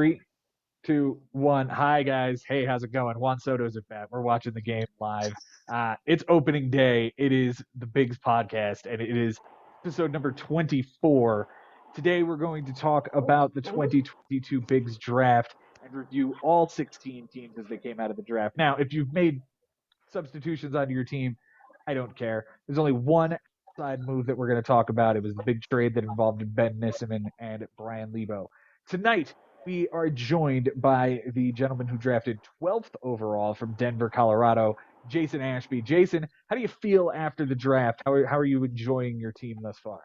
Three, two, one. Hi guys. Hey, how's it going? Juan Soto's at bat. We're watching the game live. It's opening day. It is the Bigs podcast, and it is episode number 24. Today we're going to talk about the 2022 Bigs draft and review all 16 teams as they came out of the draft. Now, if you've made substitutions onto your team, I don't care. There's only one side move that we're going to talk about. It was the big trade that involved Ben Nisserman and Brian Lebo. Tonight, we are joined by the gentleman who drafted 12th overall from Denver, Colorado, Jason Ashby. Jason, how do you feel after the draft? How are you enjoying your team thus far?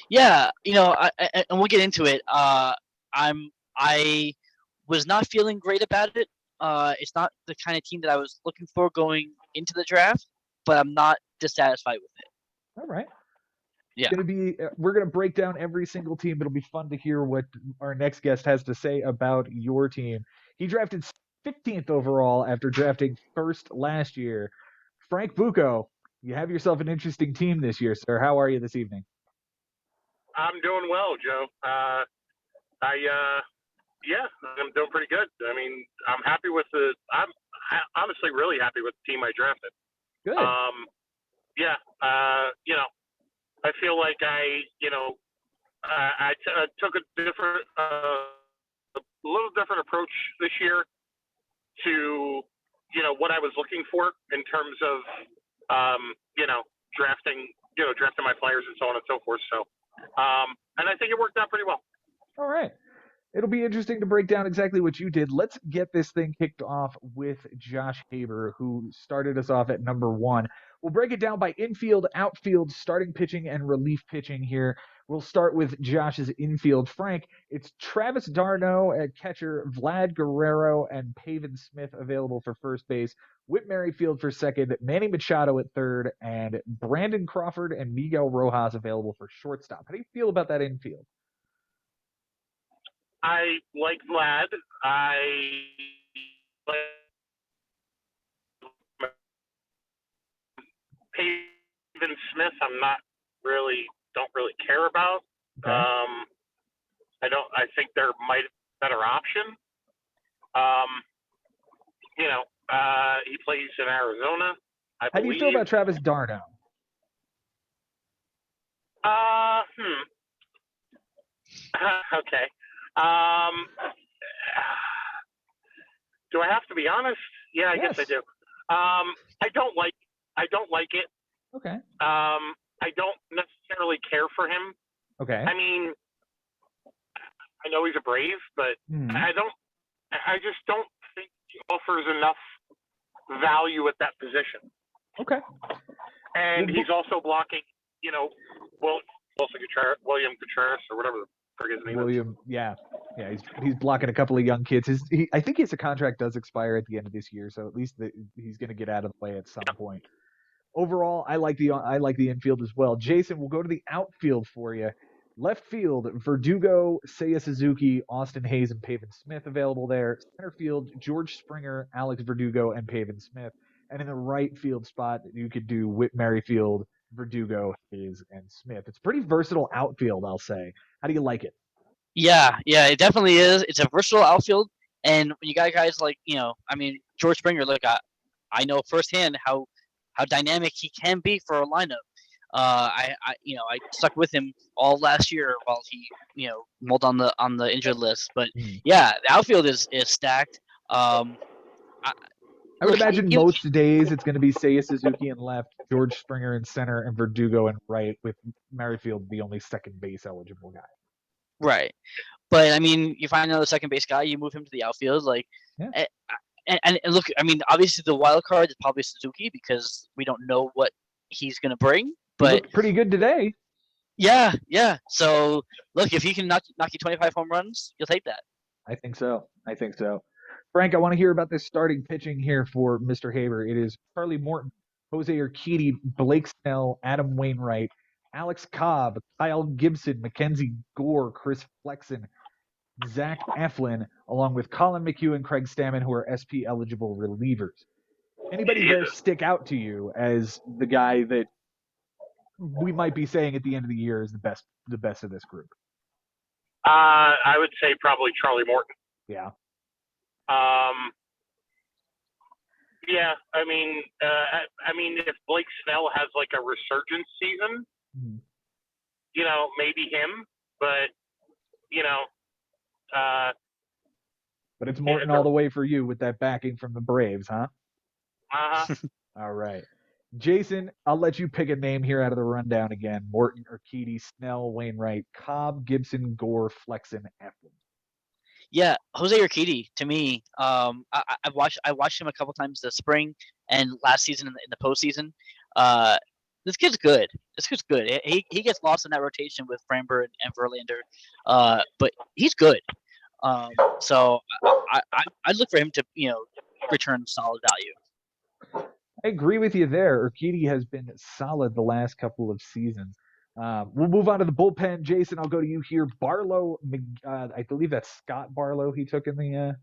Yeah, and we'll get into it. I was not feeling great about it. It's not the kind of team that I was looking for going into the draft, but I'm not dissatisfied with it. All right. Yeah. We're gonna break down every single team. It'll be fun to hear what our next guest has to say about your team. He drafted 15th overall after drafting first last year. Frank Bucco, you have yourself an interesting team this year, sir. How are you this evening? I'm doing well, Joe. I'm doing pretty good. I mean, I'm honestly really happy with the team I drafted. Good. I feel like I took a little different approach this year to, what I was looking for in terms of, drafting my players and so on and so forth. So, and I think it worked out pretty well. All right. It'll be interesting to break down exactly what you did. Let's get this thing kicked off with Josh Haber, who started us off at number 1. We'll break it down by infield, outfield, starting pitching, and relief pitching here. We'll start with Josh's infield. Frank, it's Travis d'Arnaud at catcher, Vlad Guerrero and Pavin Smith available for first base, Whit Merrifield for second, Manny Machado at third, and Brandon Crawford and Miguel Rojas available for shortstop. How do you feel about that infield? I like Vlad. I like Pavin Smith. Don't really care about. Okay. I think there might be a better option. He plays in Arizona. How do you feel about Travis d'Arnaud? Okay. Do I have to be honest? Yeah, I guess I do. I don't like it. Okay. I don't necessarily care for him. Okay. I mean, I know he's a Brave, but I just don't think he offers enough value at that position. Okay. And he's also blocking, William Contreras or whatever the frick his name is. Yeah, he's blocking a couple of young kids. I think his contract does expire at the end of this year, so at least he's going to get out of the way at some point. Overall, I like the infield as well. Jason, we'll go to the outfield for you. Left field, Verdugo, Seiya Suzuki, Austin Hayes, and Pavin Smith available there. Center field, George Springer, Alex Verdugo, and Pavin Smith. And in the right field spot, you could do Whit Merrifield, Verdugo, Hayes, and Smith. It's a pretty versatile outfield, I'll say. How do you like it? Yeah, it definitely is. It's a versatile outfield, and when you got guys like, George Springer, look, I know firsthand how dynamic he can be for a lineup. I stuck with him all last year while he, mulled on the injured list. But yeah, the outfield is stacked. I would imagine most days it's going to be Seiya Suzuki in left, George Springer in center, and Verdugo in right, with Merrifield the only second base eligible guy. Right. But, I mean, you find another second base guy, you move him to the outfield. And look, I mean, obviously the wild card is probably Suzuki because we don't know what he's going to bring. But he looked pretty good today. Yeah. So, look, if he can knock you 25 home runs, you'll take that. I think so. Frank, I want to hear about this starting pitching here for Mr. Haber. It is Charlie Morton, Jose Urquidy, Blake Snell, Adam Wainwright, Alex Cobb, Kyle Gibson, Mackenzie Gore, Chris Flexen, Zach Eflin, along with Colin McHugh and Craig Stammen, who are SP eligible relievers. Anybody there stick out to you as the guy that we might be saying at the end of the year is the best of this group? I would say probably Charlie Morton. Yeah. Yeah, I mean, if Blake Snell has like a resurgence season, maybe him, but but it's Morton all the way for you with that backing from the Braves, huh? All right. Jason, I'll let you pick a name here out of the rundown again. Morton, Urquidy, Snell, Wainwright, Cobb, Gibson, Gore, Flexen, Eflin. Yeah, Jose Urquidy to me. I watched him a couple times this spring and last season in the postseason. This kid's good. He gets lost in that rotation with Framber and Verlander, but he's good. So I'd look for him to return solid value. I agree with you there. Urquidy has been solid the last couple of seasons. We'll move on to the bullpen. Jason, I'll go to you here. Barlow, I believe that's Scott Barlow he took in the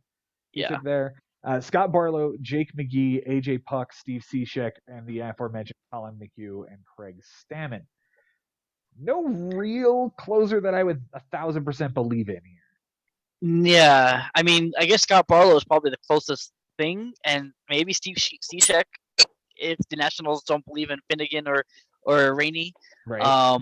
took there. Scott Barlow, Jake McGee, AJ Puck, Steve Cishek, and the aforementioned Colin McHugh and Craig Stammen. No real closer that I would 1,000% believe in here. Yeah, I mean, I guess Scott Barlow is probably the closest thing, and maybe Steve Cishek if the Nationals don't believe in Finnegan or Rainey. Right.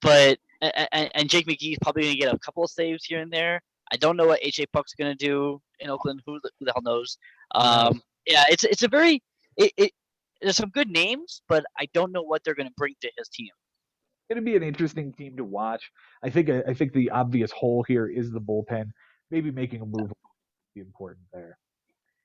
But and Jake McGee is probably going to get a couple of saves here and there. I don't know what AJ Puck's going to do in Oakland. Who the hell knows? Yeah, it's a very there's some good names, but I don't know what they're going to bring to his team. It's going to be an interesting team to watch. I think the obvious hole here is the bullpen. Maybe making a move would be important there.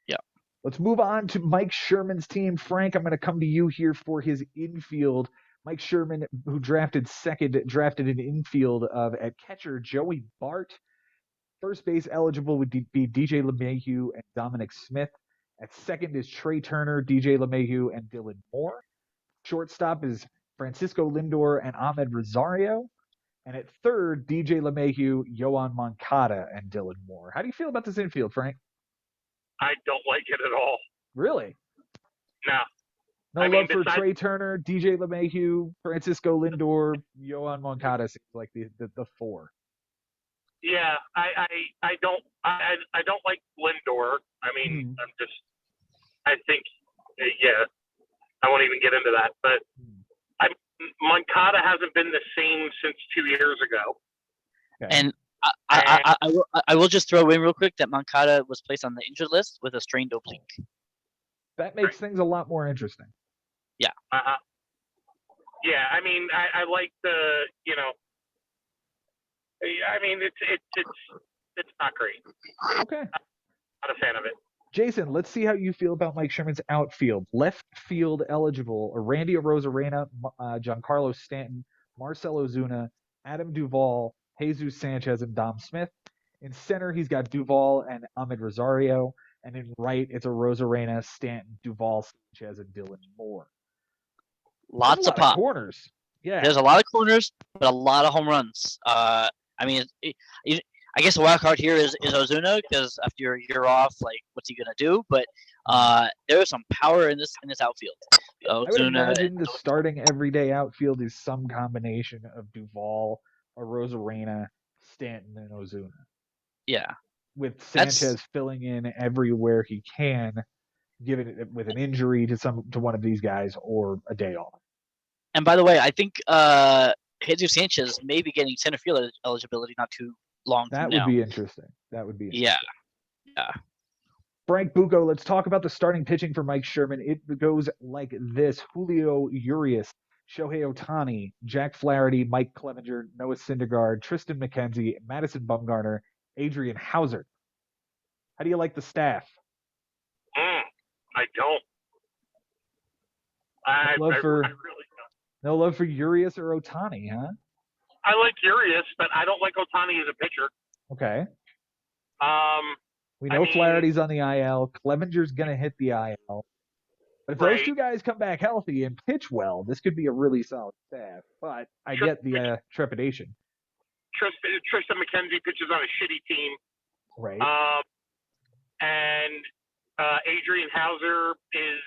Yeah. Let's move on to Mike Sherman's team. Frank, I'm going to come to you here for his infield. Mike Sherman, who drafted an infield at catcher Joey Bart. First base eligible would be DJ LeMahieu and Dominic Smith. At second is Trey Turner, DJ LeMahieu, and Dylan Moore. Shortstop is Francisco Lindor and Ahmed Rosario. And at third, DJ LeMahieu, Yoan Moncada, and Dylan Moore. How do you feel about this infield, Frank? I don't like it at all. Really? No. No love for Trey Turner, DJ LeMahieu, Francisco Lindor, Yoan Moncada seems like the four. Yeah, I don't like Lindor. I mean, I think I won't even get into that. But Moncada hasn't been the same since 2 years ago. Okay. And I will just throw in real quick that Moncada was placed on the injured list with a strained oblique. That makes things a lot more interesting. Yeah. Yeah, I mean, I like the, I mean, it's not great. Okay. I'm not a fan of it. Jason, let's see how you feel about Mike Sherman's outfield. Left field eligible: Randy Arozarena, Giancarlo Stanton, Marcell Ozuna, Adam Duvall, Jesus Sanchez, and Dom Smith. In center, he's got Duvall and Ahmed Rosario. And in right, it's Arozarena, Stanton, Duvall, Sanchez, and Dylan Moore. Lots of pop. Corners. Yeah. There's a lot of corners, but a lot of home runs. I mean, I guess the wild card here is Ozuna, because after you're off, like, what's he gonna do? But there is some power in this outfield. I would imagine the starting everyday outfield is some combination of Duvall, Arozarena, Stanton, and Ozuna. Yeah. With Sanchez filling in everywhere he can, given it with an injury to one of these guys or a day off. And by the way, I think Jesus Sanchez may be getting center field eligibility not too long from now. That would be interesting. Yeah. Frank Bucco, let's talk about the starting pitching for Mike Sherman. It goes like this: Julio Urias, Shohei Ohtani, Jack Flaherty, Mike Clevenger, Noah Syndergaard, Tristan McKenzie, Madison Bumgarner, Adrian Hauser. How do you like the staff? I don't. I really don't. No love for Urias or Ohtani, huh? I like Urias, but I don't like Ohtani as a pitcher. Okay. We know Flaherty's on the IL. Clevenger's going to hit the IL. But if those two guys come back healthy and pitch well, this could be a really solid staff. But I get the trepidation. Tristan McKenzie pitches on a shitty team. Right. And Adrian Hauser is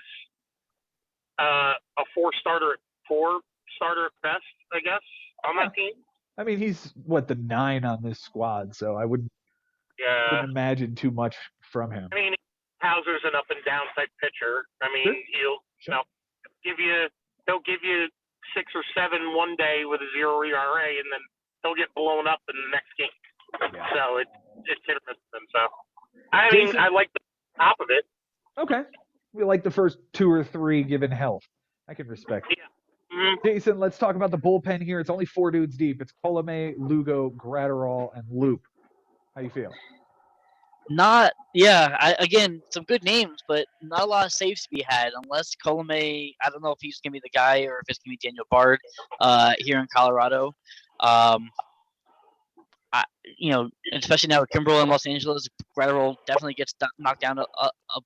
a four-starter at best, I guess, on that team. I mean, he's the 9 on this squad, so I wouldn't Yeah. Couldn't imagine too much from him. I mean, Hauser's an up and down type pitcher. I mean, Sure. he'll give you 6 or 7 one day with a 0 ERA, and then he'll get blown up in the next game. Yeah. So it's hit or miss with him. So I mean, Jason? I like the top of it. Okay. We like the first 2 or 3 given health. I can respect it. Yeah. Mm-hmm. Jason, let's talk about the bullpen here. It's only 4 dudes deep. It's Colome, Lugo, Gratterall, and Loop. How you feel? Again, some good names, but not a lot of saves to be had unless Colome. I don't know if he's gonna be the guy or if it's gonna be Daniel Bard here in Colorado. Especially now with Kimbrel in Los Angeles, Gratterall definitely gets knocked down a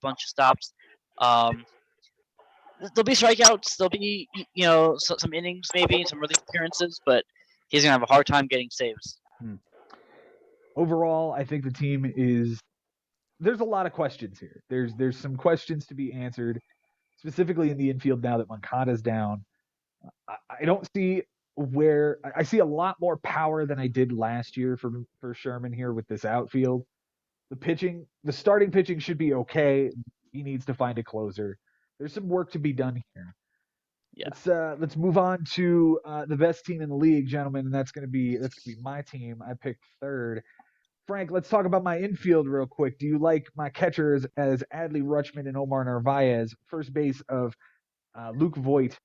bunch of stops. There'll be strikeouts. There'll be some innings maybe, some relief appearances, but he's gonna have a hard time getting saves. Overall, I think the team is. There's a lot of questions here. There's some questions to be answered, specifically in the infield now that Moncada's down. I don't see where I see a lot more power than I did last year for Sherman here with this outfield. The starting pitching should be okay. He needs to find a closer. There's some work to be done here. Yeah. Let's move on to the best team in the league, gentlemen, and that's gonna be my team. I picked third. Frank, let's talk about my infield real quick. Do you like my catchers as Adley Rutschman and Omar Narvaez? First base of Luke Voigt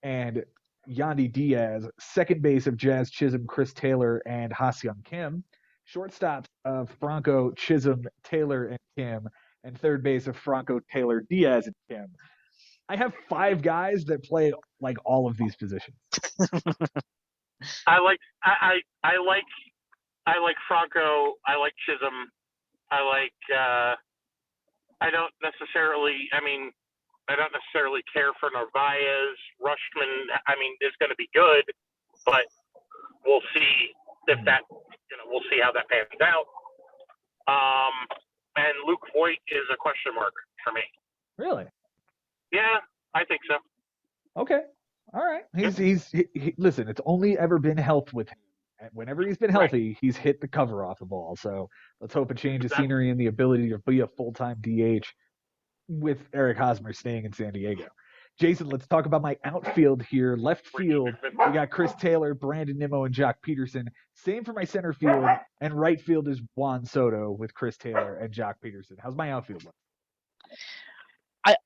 and Yandy Diaz. Second base of Jazz Chisholm, Chris Taylor, and Ha-Seong Kim. Shortstops of Franco, Chisholm, Taylor, and Kim. And third base of Franco, Taylor, Diaz, and Kim. I have 5 guys that play like all of these positions. I like Franco. I like Chisholm. I don't necessarily care for Narvaez. Rushman, is going to be good, but we'll see if we'll see how that pans out. And Luke Voigt is a question mark for me. Really? Yeah, I think so. Okay. All right. Listen, it's only ever been health with him. Whenever he's been healthy, he's hit the cover off the ball. So let's hope a change of scenery and the ability to be a full-time DH with Eric Hosmer staying in San Diego. Jason, let's talk about my outfield here. Left field, we got Chris Taylor, Brandon Nimmo, and Jock Peterson. Same for my center field, and right field is Juan Soto with Chris Taylor and Jock Peterson. How's my outfield look?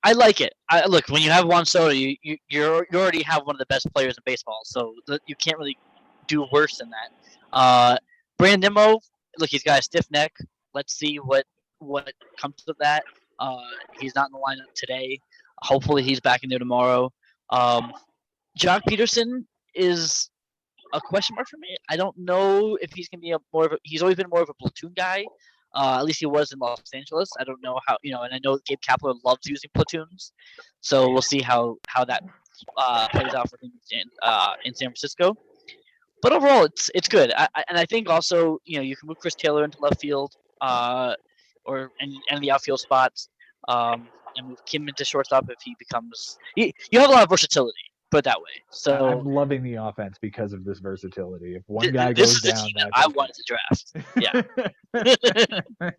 I like it. Look, when you have Juan Soto, you already have one of the best players in baseball, so you can't really do worse than that. Brandon Nimmo, look, he's got a stiff neck. Let's see what comes of that. He's not in the lineup today. Hopefully, he's back in there tomorrow. Jock Peterson is a question mark for me. I don't know if he's gonna be he's always been more of a platoon guy. At least he was in Los Angeles. I don't know how, and I know Gabe Kapler loves using platoons, so we'll see how that plays out for him in San Francisco. But overall, it's good. And I think also, you can move Chris Taylor into left field, and the outfield spots, and move Kim into shortstop if he becomes. You have a lot of versatility. Put it that way. So I'm loving the offense because of this versatility. If one guy goes down, this is the team that I wanted to draft. Yeah.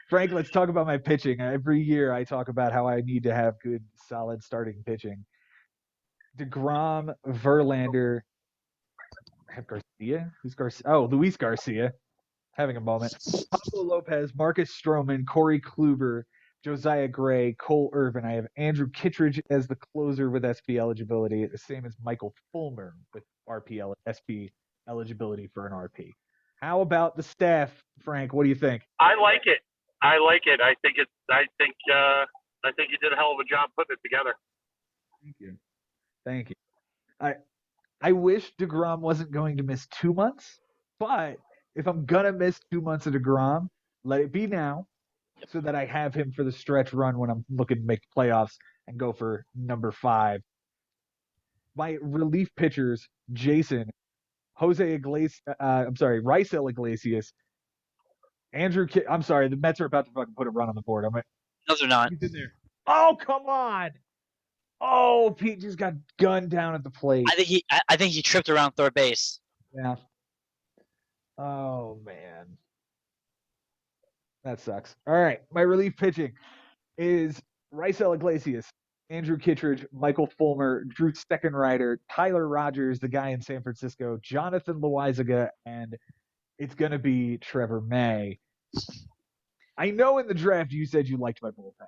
Frank, let's talk about my pitching. Every year I talk about how I need to have good, solid starting pitching. DeGrom, Verlander, Garcia? Who's Garcia? Oh, Luis Garcia. Having a moment. Pablo Lopez, Marcus Stroman, Corey Kluber, Josiah Gray, Cole Irvin. I have Andrew Kittredge as the closer with SP eligibility, the same as Michael Fulmer with SP eligibility for an RP. How about the staff, Frank? What do you think? I like it. I think you did a hell of a job putting it together. Thank you. I wish DeGrom wasn't going to miss 2 months, but if I'm gonna miss 2 months of DeGrom, let it be now, so that I have him for the stretch run when I'm looking to make playoffs and go for number 5. My relief pitchers, Jason, Raisel Iglesias, I'm sorry, the Mets are about to fucking put a run on the board. No, they're not. He's in there. Oh, come on. Oh, Pete just got gunned down at the plate. I think he tripped around third base. Yeah. Oh, man. That sucks. All right, my relief pitching is Raisel Iglesias, Andrew Kittredge, Michael Fulmer, Drew Steckenrider, Tyler Rogers, the guy in San Francisco, Jonathan Loizaga, and it's going to be Trevor May. I know in the draft you said you liked my bullpen.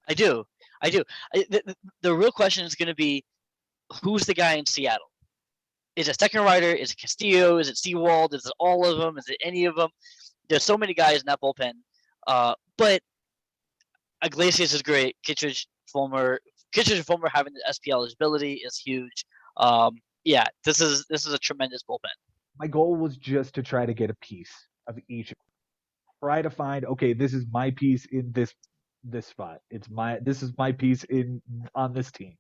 I do. The real question is going to be, who's the guy in Seattle? Is it Steckenrider? Is it Castillo? Is it Seawald? Is it all of them? Is it any of them? There's so many guys in that bullpen. But Iglesias is great. Kittredge and Fulmer having the SP eligibility is huge. This is a tremendous bullpen. My goal was just to try to get a piece of each. Try to find, okay, this is my piece in this spot. This is my piece on this team.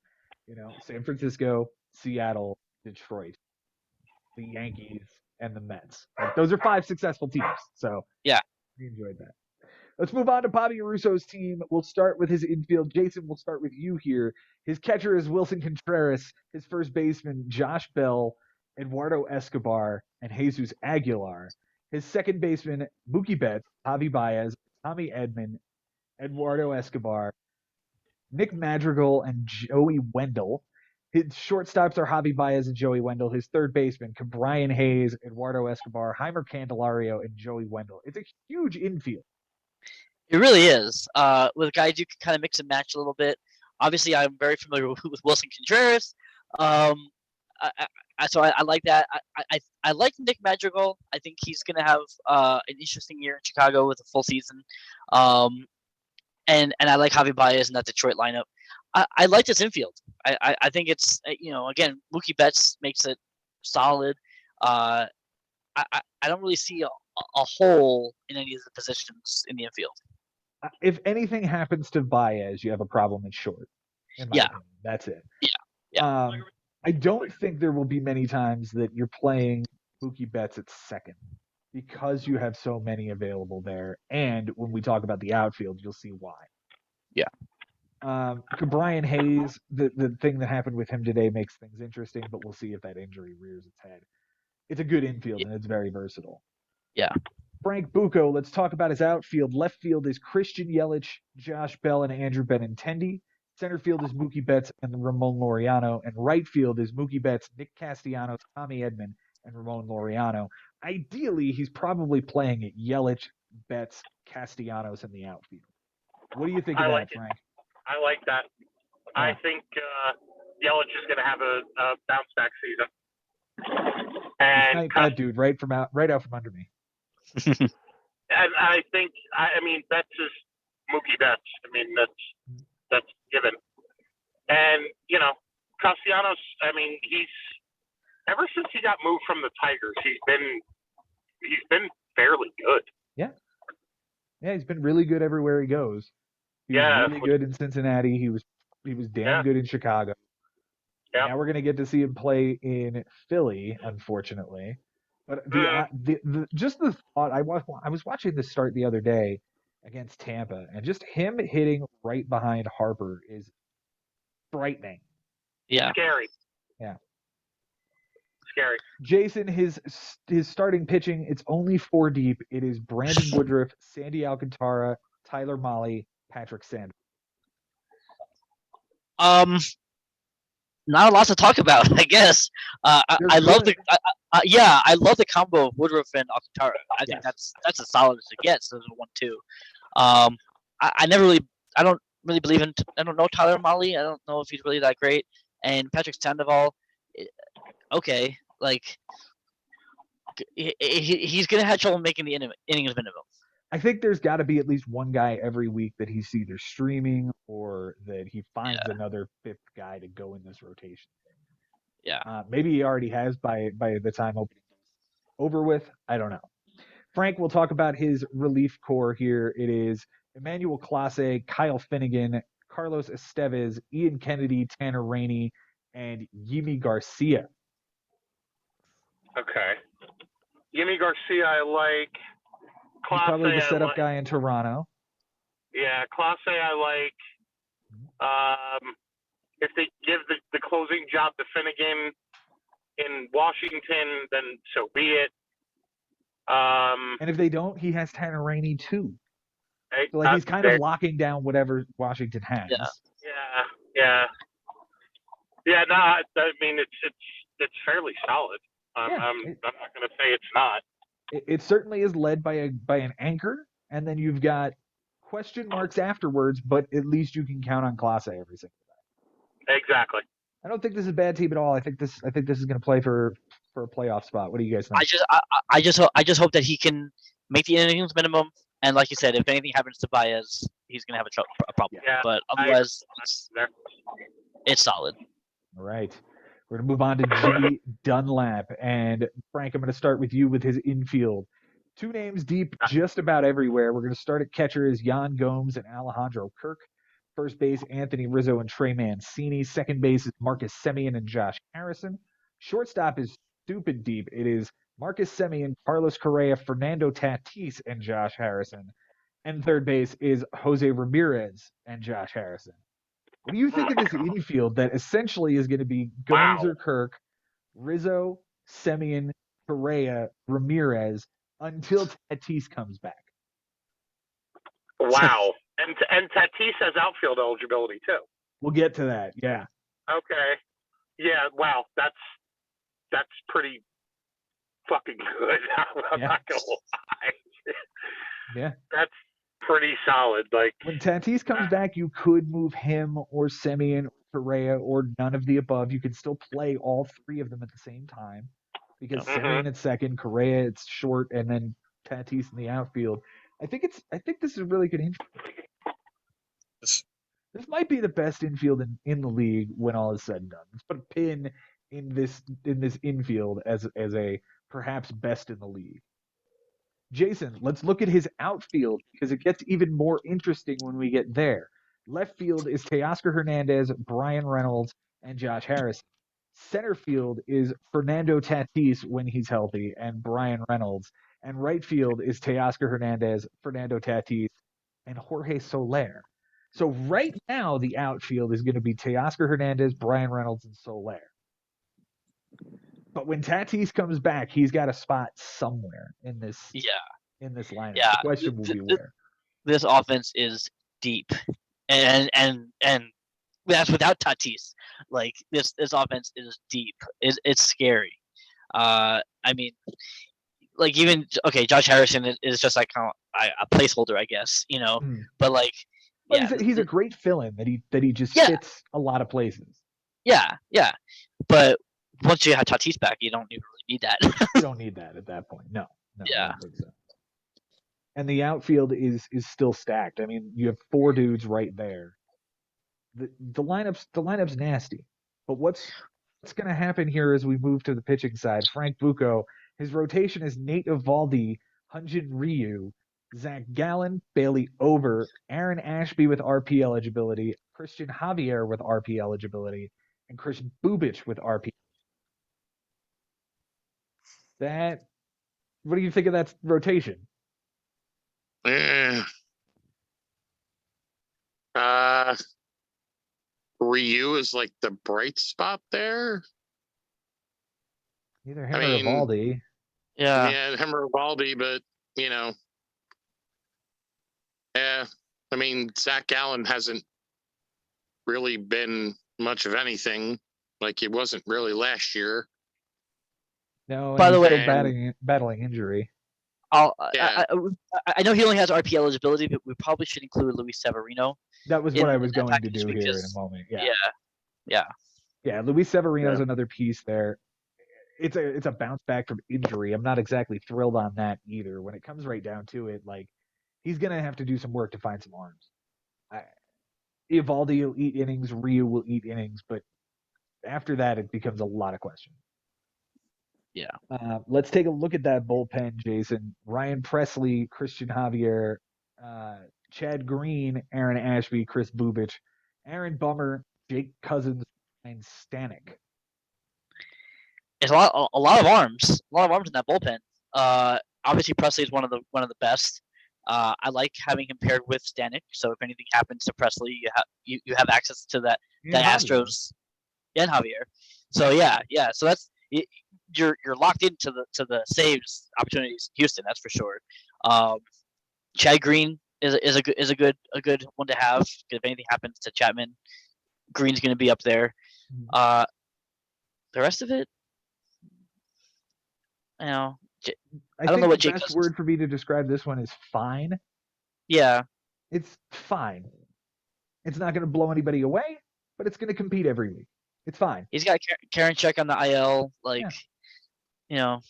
San Francisco, Seattle, Detroit, the Yankees, and the Mets. Like, those are 5 successful teams. So yeah, we enjoyed that. Let's move on to Bobby Russo's team. We'll start with his infield. Jason, we'll start with you here. His catcher is Wilson Contreras. His first baseman, Josh Bell, Eduardo Escobar, and Jesus Aguilar. His second baseman, Mookie Betts, Javi Baez, Tommy Edman, Eduardo Escobar, Nick Madrigal, and Joey Wendell. His shortstops are Javi Baez and Joey Wendell. His third baseman, Brian Hayes, Eduardo Escobar, Heimer Candelario, and Joey Wendell. It's a huge infield. It really is. With guys you can kind of mix and match a little bit. Obviously, I'm very familiar with Wilson Contreras. So I like that. I like Nick Madrigal. I think he's going to have an interesting year in Chicago with a full season. And I like Javi Baez in that Detroit lineup. I like this infield. I think it's, again, Mookie Betts makes it solid. I don't really see a hole in any of the positions in the infield. If anything happens to Baez, you have a problem at short. In my opinion. That's it. Yeah. I don't think there will be many times that you're playing Mookie Betts at second because you have so many available there. And when we talk about the outfield, you'll see why. Yeah. Brian Hayes, the thing that happened with him today makes things interesting, but we'll see if that injury rears its head. It's a good infield, and it's very versatile. Yeah. Frank Bucco, let's talk about his outfield. Left field is Christian Yelich, Josh Bell, and Andrew Benintendi. Center field is Mookie Betts and Ramon Laureano. And right field is Mookie Betts, Nick Castellanos, Tommy Edman, and Ramon Laureano. Ideally, he's probably playing at Yelich, Betts, Castellanos in the outfield. What do you think of that, Frank? I like that. Yeah. I think Yelich is going to have a bounce back season. And dude, right out from under me. And I think, Betts is Mookie Betts. That's given. And, Castellanos, he's ever since he got moved from the Tigers, he's been fairly good. Yeah. Yeah, he's been really good everywhere he goes. He was really good in Cincinnati. He was damn good in Chicago. Yeah. Now we're gonna get to see him play in Philly, unfortunately. But just the thought, I was watching this start the other day against Tampa, and just him hitting right behind Harper is frightening. Yeah. Scary. Yeah. Scary. Jason, his starting pitching, it's only 4 deep. It is Brandon Woodruff, Sandy Alcantara, Tyler Mahle, Patrick Sanders. Not a lot to talk about, I guess. I love the combo of Woodruff and Alcantara. I think that's as solid as it gets. Those are 1-2. I don't really believe in. I don't know Tyler Mahle. I don't know if he's really that great. And Patrick Sandoval, okay, like he's gonna have trouble making the innings minimum. I think there's got to be at least one guy every week that he's either streaming or that he finds another 5th guy to go in this rotation. Yeah. Maybe he already has by the time opening over with. I don't know. Frank will talk about his relief core here. It is Emmanuel Clase, Kyle Finnegan, Carlos Estevez, Ian Kennedy, Tanner Rainey, and Yimi Garcia. Okay. Yimi Garcia, I like. He's probably the setup guy in Toronto. Yeah, Clase I like. If they give the closing job to Finnegan in Washington, then so be it. And if they don't, he has Tanner Rainey too. So like he's kind of locking down whatever Washington has. Yeah. No, I mean it's fairly solid. I'm not going to say it's not. It certainly is led by an anchor, and then you've got question marks afterwards, but at least you can count on Clase every single time. Exactly. I don't think this is a bad team at all. I think this is going to play for a playoff spot. What do you guys think? I just hope that he can make the innings minimum, and like you said, if anything happens to Baez, he's going to have a problem. Yeah, but otherwise, it's solid. All right. We're going to move on to Jimmy Dunlap. And Frank, I'm going to start with you with his infield. 2 names deep just about everywhere. We're going to start at catcher as Yan Gomes and Alejandro Kirk. First base, Anthony Rizzo and Trey Mancini. Second base is Marcus Semien and Josh Harrison. Shortstop is stupid deep. It is Marcus Semien, Carlos Correa, Fernando Tatis, and Josh Harrison. And third base is Jose Ramirez and Josh Harrison. What do you think of this infield that essentially is going to be Gomes or Kirk, Rizzo, Semien, Correa, Ramirez until Tatis comes back? Wow. And Tatis has outfield eligibility too. We'll get to that. Yeah. Okay. Yeah. Wow. That's pretty fucking good. I'm not gonna lie. Yeah. That's pretty solid. Like when Tatis comes back, you could move him or Semien, Correa, or none of the above. You could still play all 3 of them at the same time because Semien at second, Correa at short, and then Tatis in the outfield. I think this is a really good infield. This might be the best infield in the league when all is said and done. Let's put a pin in this infield as a perhaps best in the league. Jason, let's look at his outfield because it gets even more interesting when we get there. Left field is Teoscar Hernandez, Brian Reynolds, and Josh Harrison. Center field is Fernando Tatis when he's healthy and Brian Reynolds. And right field is Teoscar Hernandez, Fernando Tatis, and Jorge Soler. So right now the outfield is going to be Teoscar Hernandez, Brian Reynolds, and Soler. But when Tatis comes back, he's got a spot somewhere in this lineup. Yeah. The question will be where. This offense is deep, and that's without Tatis. Like this offense is deep. It's scary. I mean, like even Josh Harrison is just like a placeholder, I guess. But like, he's a great fill-in that he just fits a lot of places. Yeah. But once you have Tatis back, you don't even really need that. You don't need that at that point. No. Yeah. I don't think so. And the outfield is still stacked. I mean, you have 4 dudes right there. The lineup's nasty. But what's going to happen here as we move to the pitching side? Frank Bucco, his rotation is Nate Eovaldi, Hyun-Jin Ryu, Zach Gallen, Bailey Over, Aaron Ashby with RP eligibility, Christian Javier with RP eligibility, and Chris Bubich with RP. What do you think of that rotation? Ryu is like the bright spot there. Either him or Eovaldi. Yeah, him or Eovaldi, but I mean, Zach Gallen hasn't really been much of anything. Like he wasn't really last year. No, by the way, battling injury. I know he only has RP eligibility, but we probably should include Luis Severino. That was what I was going to do here in a moment. Yeah. Luis Severino's another piece there. It's a bounce back from injury. I'm not exactly thrilled on that either. When it comes right down to it, like he's gonna have to do some work to find some arms. Eovaldi will eat innings, Ryu will eat innings, but after that, it becomes a lot of questions. Yeah. Let's take a look at that bullpen, Jason. Ryan Presley, Christian Javier, Chad Green, Aaron Ashby, Chris Bubich, Aaron Bummer, Jake Cousins, and Stanek. It's a lot of arms. A lot of arms in that bullpen. Obviously Presley is one of the best. I like having him paired with Stanek, so if anything happens to Presley, you have access to that Astros and Javier. So yeah. So that's you're locked into the saves opportunities in Houston, that's for sure. Chad Green, is a good one to have. If anything happens to Chapman, Green's going to be up there. The rest of it, you know, I don't think know what the Jake best does. word for me to describe this one is fine. Yeah, It's fine. It's not going to blow anybody away, but it's going to compete every week. It's fine. he's got Karen check on the IL. Like, Yeah. you know,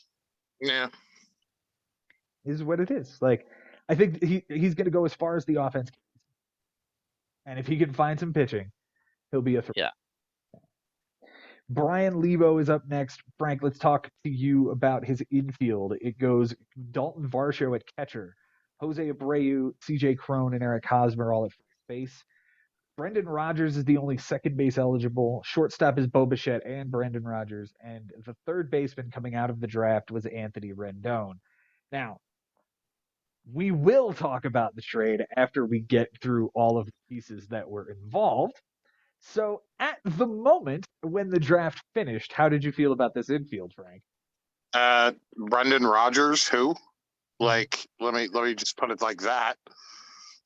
Yeah. Is what it is. Like, I think he's going to go as far as the offense can. And if he can find some pitching, he'll be a threat. Yeah. Brian Lebo is up next. Frank, let's talk to you about his infield. It goes Dalton Varsho at catcher, Jose Abreu, CJ Crone, and Eric Hosmer all at first base. Brendan Rodgers is the only second base eligible. Shortstop is Bo Bichette and Brendan Rodgers. And the third baseman coming out of the draft was Anthony Rendon. Now, we will talk about the trade after we get through all of the pieces that were involved. So, at the moment when the draft finished, how did you feel about this infield, Frank? Brendan Rodgers, who? Like, let me just put it like that.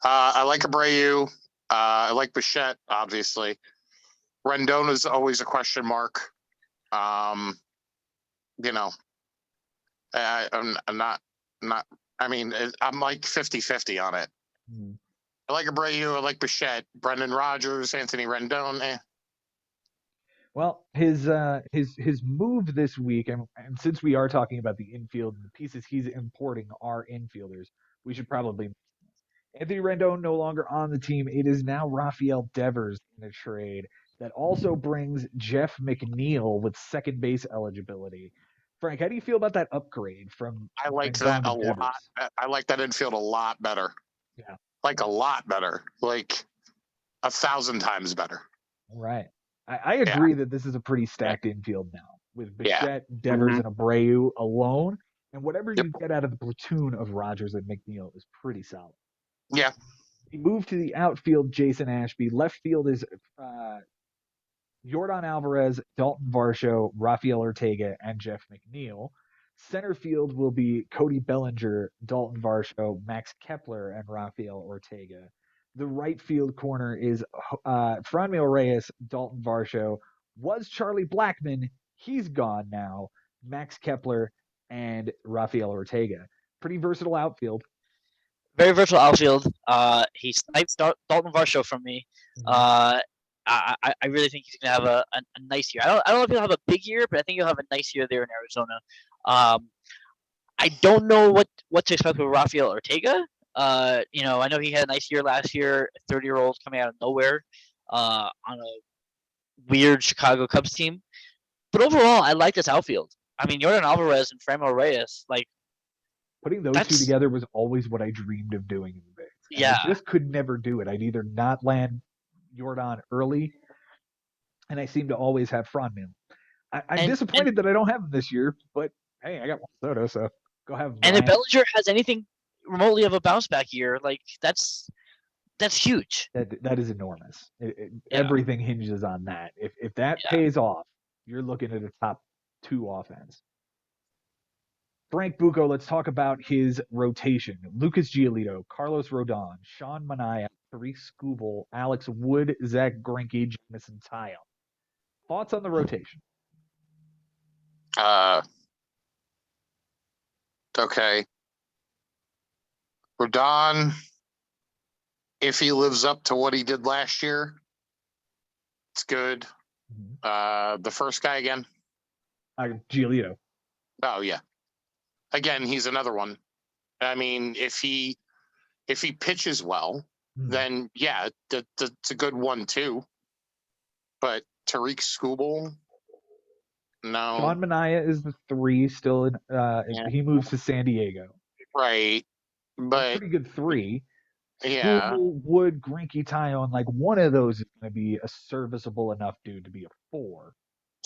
I like Abreu. I like Bichette, obviously. Rendon is always a question mark. You know, I'm not. I mean, I'm like 50-50 on it. I like Abreu. I like Bichette. Brendan Rodgers, Anthony Rendon. Well, his move this week, and since we are talking about the infield and the pieces he's importing are infielders, we should probably. Anthony Rendon no longer on the team. It is now Rafael Devers in a trade that also brings Jeff McNeil with second base eligibility. Frank, how do you feel about that upgrade from I like Rendon that a to Devers? lot. I like that infield a lot better. Yeah. Like a lot better. Like 1,000 times better. Right. I agree that this is a pretty stacked infield now with Bichette, Devers, and Abreu alone. And whatever you get out of the platoon of Rodgers and McNeil is pretty solid. Yeah. He moved to the outfield, Jason Ashby. Left field is Yordan Alvarez, Dalton Varsho, Rafael Ortega, and Jeff McNeil. Center field will be Cody Bellinger, Dalton Varsho, Max Kepler, and Rafael Ortega. The right field corner is Franmil Reyes, Dalton Varsho. Was Charlie Blackmon. He's gone now. Max Kepler and Rafael Ortega. Pretty versatile outfield. Very versatile outfield. He sniped Dalton Varsho from me. I really think he's gonna have a nice year. I don't know if he'll have a big year, but I think he'll have a nice year there in Arizona. I don't know what to expect with Rafael Ortega. I know he had a nice year last year. 30-year-old coming out of nowhere on a weird Chicago Cubs team. But overall, I like this outfield. I mean, Yordan Alvarez and Franmil Reyes, like, putting those two together was always what I dreamed of doing in the Bigs. Yeah. I just could never do it. I'd either not land Yordan early, and I seem to always have Franmil. I'm disappointed that I don't have him this year, but hey, I got Juan Soto, so go have him. And if Bellinger has anything remotely of a bounce back year, like that's huge. That is enormous. Everything hinges on that. If that pays off, you're looking at a top 2 offense. Frank Bucco, let's talk about his rotation. Lucas Giolito, Carlos Rodon, Sean Manaea, Tariq Skubal, Alex Wood, Zach Greinke, Jamison Tyone. Thoughts on the rotation? Okay. Rodon, if he lives up to what he did last year, it's good. The first guy again? Giolito. Oh, yeah. Again, he's another one. I mean, if he pitches well, then yeah, that's a good one too. But Tariq Skubal, no. Sean Manaea is the 3 still in. He moves to San Diego. Right, but pretty good 3. Yeah. Skubal, Wood, Greinke, Tyone, like one of those is going to be a serviceable enough dude to be a 4.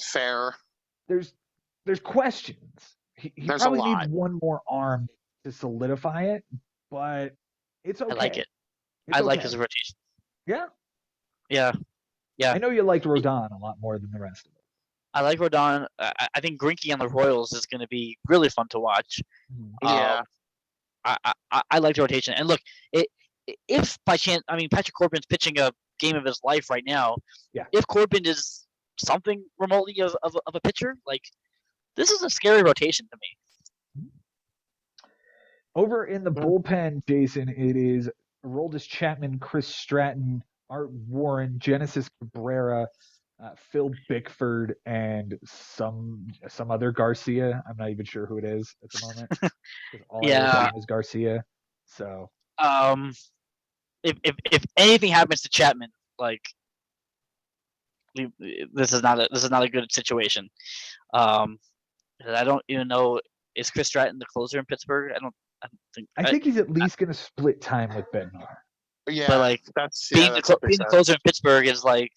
Fair. There's questions. He probably needs one more arm to solidify it, but it's okay. I like it. I like his rotation. Yeah. Yeah. I know you liked Rodon a lot more than the rest of it. I like Rodon. I think Greinke on the Royals is going to be really fun to watch. Yeah. I like the rotation, and look, if by chance, I mean, Patrick Corbin's pitching a game of his life right now. Yeah. If Corbin is something remotely of a pitcher, like this is a scary rotation to me. Over in the bullpen, Jason, it is Aroldis Chapman, Chris Stratton, Art Warren, Genesis Cabrera, Phil Bickford, and some other Garcia. I'm not even sure who it is at the moment. All I wrote down is Garcia. So if anything happens to Chapman, like this is not a good situation. I don't even know, is Chris Stratton the closer in Pittsburgh? I think he's at least going to split time with Bednar. Yeah, but like that's being the closer in Pittsburgh is like,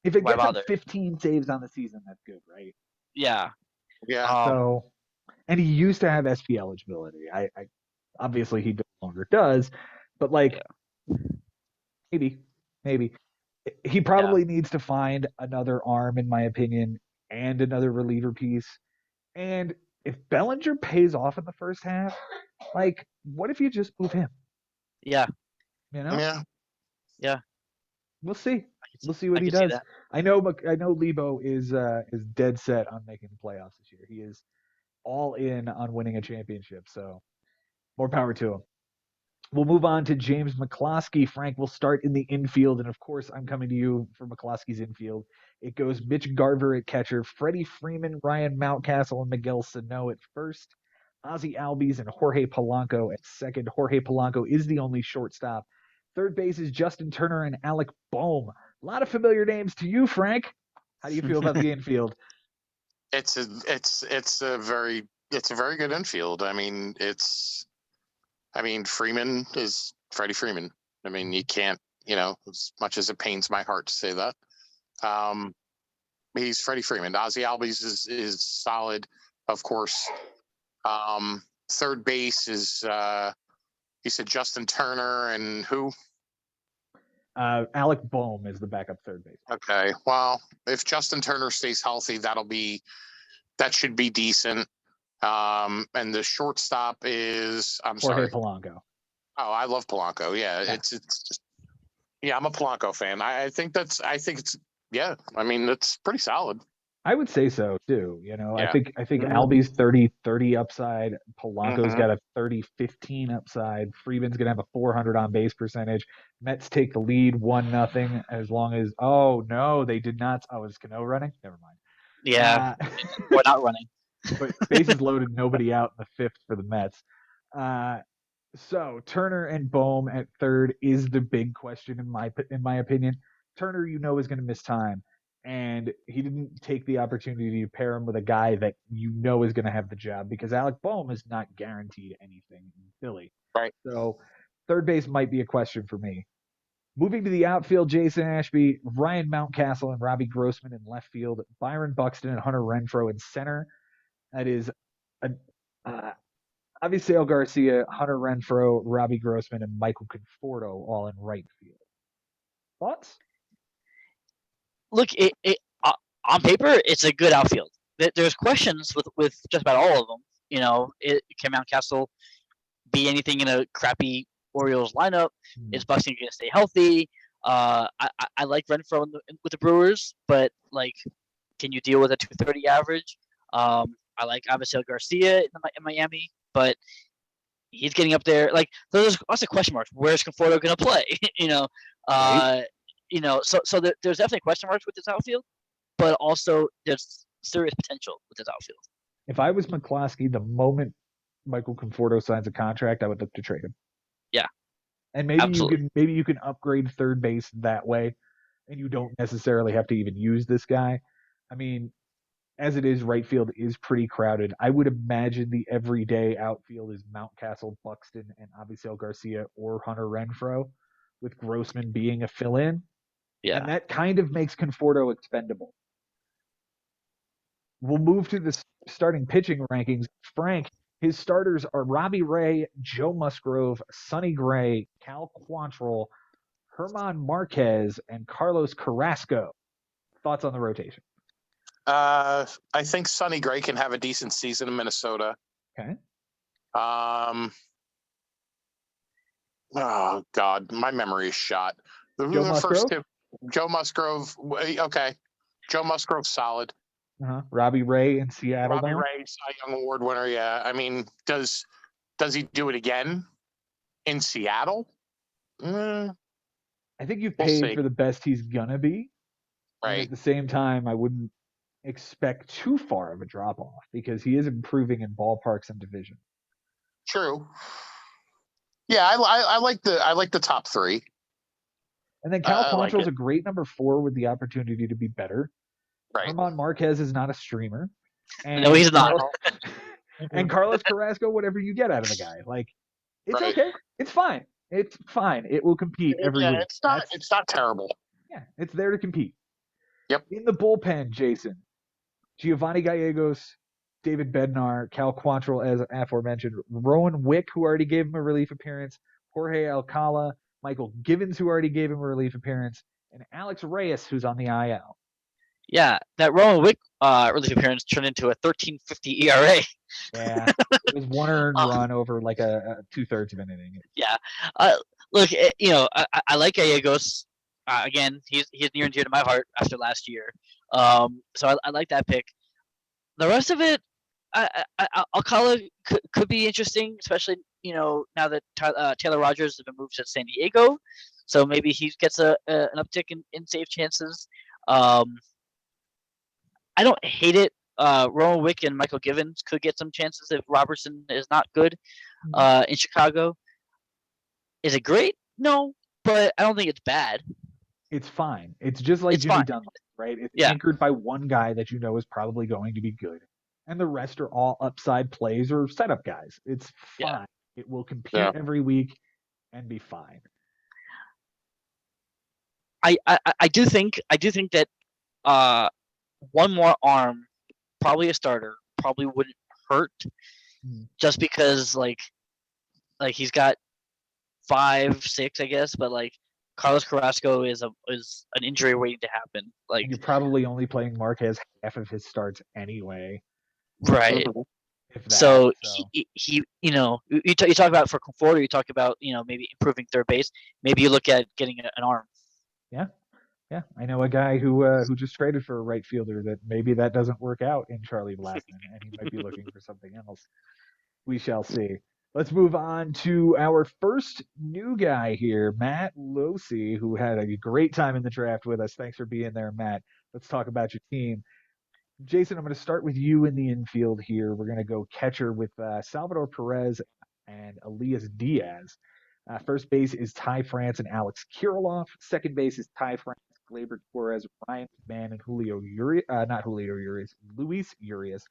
if it gets him 15 saves on the season, that's good, right? Yeah. So, and he used to have SP eligibility. I obviously he no longer does, but like maybe he probably needs to find another arm, in my opinion, and another reliever piece. And if Bellinger pays off in the first half, like, what if you just move him? Yeah. You know? Yeah. We'll see. We'll see what he does. I know Lebo is dead set on making the playoffs this year. He is all in on winning a championship. So more power to him. We'll move on to James McCloskey. Frank, will start in the infield. And of course, I'm coming to you for McCloskey's infield. It goes Mitch Garver at catcher, Freddie Freeman, Ryan Mountcastle, and Miguel Sano at first, Ozzie Albies and Jorge Polanco at second. Jorge Polanco is the only shortstop. Third base is Justin Turner and Alec Boehm. A lot of familiar names to you, Frank. How do you feel about the infield? It's a very good infield. Freeman is Freddie Freeman. I mean, you can't, as much as it pains my heart to say that. He's Freddie Freeman. Ozzie Albies is solid, of course. Third base is you said Justin Turner and who? Alec Boehm is the backup third base. Okay. Well, if Justin Turner stays healthy, that should be decent. And the shortstop is Jorge Polanco. Oh, I love Polanco. Yeah. I'm a Polanco fan. I think it's pretty solid. I would say so too. I think Albies 30 upside. Polanco's got a 30-15 upside. Freeman's gonna have a 400 on base percentage. Mets take the lead 1-0 as long as they did not. Oh, is Cano running? Never mind. Yeah, we're not running. But bases loaded, nobody out in the fifth for the Mets. So Turner and Boehm at third is the big question in my opinion. Turner, is going to miss time. And he didn't take the opportunity to pair him with a guy that is going to have the job because Alec Boehm is not guaranteed anything in Philly. Right. So third base might be a question for me. Moving to the outfield, Jason Ashby, Ryan Mountcastle and Robbie Grossman in left field, Byron Buxton and Hunter Renfroe in center. That is Avisail Garcia, Hunter Renfroe, Robbie Grossman, and Michael Conforto all in right field. Thoughts? Look, on paper, it's a good outfield. There's questions with just about all of them. Can Mountcastle be anything in a crappy Orioles lineup? Is Buxton going to stay healthy? I like Renfroe with the Brewers, but can you deal with a 230 average? I like Avisail Garcia in Miami, but he's getting up there. There's lots of question marks. Where's Conforto going to play? Right. So there's definitely question marks with this outfield, but also there's serious potential with this outfield. If I was McCloskey, the moment Michael Conforto signs a contract, I would look to trade him. Yeah. And maybe you can upgrade third base that way, and you don't necessarily have to even use this guy. I mean, as it is, right field is pretty crowded. I would imagine the everyday outfield is Mountcastle, Buxton, and Avisail Garcia or Hunter Renfroe, with Grossman being a fill-in. Yeah. And that kind of makes Conforto expendable. We'll move to the starting pitching rankings. Frank, his starters are Robbie Ray, Joe Musgrove, Sonny Gray, Cal Quantrill, Herman Marquez, and Carlos Carrasco. Thoughts on the rotation? I think Sonny Gray can have a decent season in Minnesota. Okay. Oh God, my memory is shot. Who Joe were the first Musgrove? two? Joe Musgrove. Okay, Joe Musgrove, solid. Robbie Ray in Seattle Robbie now. Ray, Cy Young Award winner. Yeah, I mean, does he do it again in Seattle? I think you've We'll paid see. for the best he's gonna be. And Right. at the same time, I wouldn't expect too far of a drop off because he is improving in ballparks and division. True. Yeah, I like the top three. And then Cal I like Quantrill's it. a great number 4 with the opportunity to be better. Right. Armand Marquez is not a streamer. And No, he's not. And Carlos Carrasco, whatever you get out of the guy, like it's Right. okay. It's fine. It's fine. It will compete every week. It's not terrible. Yeah, it's there to compete. Yep. In the bullpen, Jason, Giovanni Gallegos, David Bednar, Cal Quantrill, as aforementioned, Rowan Wick, who already gave him a relief appearance, Jorge Alcala, Michael Givens, who already gave him a relief appearance, and Alex Reyes, who's on the IL. Yeah, that Rowan Wick relief appearance turned into a 13.50 ERA. Yeah, it was one earned run over like a 2/3 of an inning. Yeah, look, I like Gallegos. Again, he's near and dear to my heart after last year. So I like that pick. The rest of it, Alcala could be interesting, especially now that Taylor Rogers has been moved to San Diego, so maybe he gets an uptick in save chances. I don't hate it. Rowan Wick and Michael Givens could get some chances if Robertson is not good in Chicago. Is it great? No, but I don't think it's bad. It's fine. It's just like Jimmy Dunlap, right? It's anchored by one guy that you know is probably going to be good. And the rest are all upside plays or setup guys. It's fine. Yeah. It will compete every week and be fine. I do think that one more arm, probably a starter, probably wouldn't hurt, just because like he's got 5, 6, I guess, but like Carlos Carrasco is an injury waiting to happen. Like, and you're probably only playing Marquez half of his starts anyway. Right. So he you talk about for comfort, or you talk about maybe improving third base. Maybe you look at getting an arm. Yeah, I know a guy who just traded for a right fielder that maybe that doesn't work out in Charlie Blackman, and he might be looking for something else. We shall see. Let's move on to our first new guy here, Matt Losi, who had a great time in the draft with us. Thanks for being there, Matt. Let's talk about your team. Jason, I'm going to start with you in the infield here. We're going to go catcher with Salvador Perez and Elias Diaz. First base is Ty France and Alex Kirilloff. Second base is Ty France, Gleyber Torres, Ryan McMahon, and Luis Urias.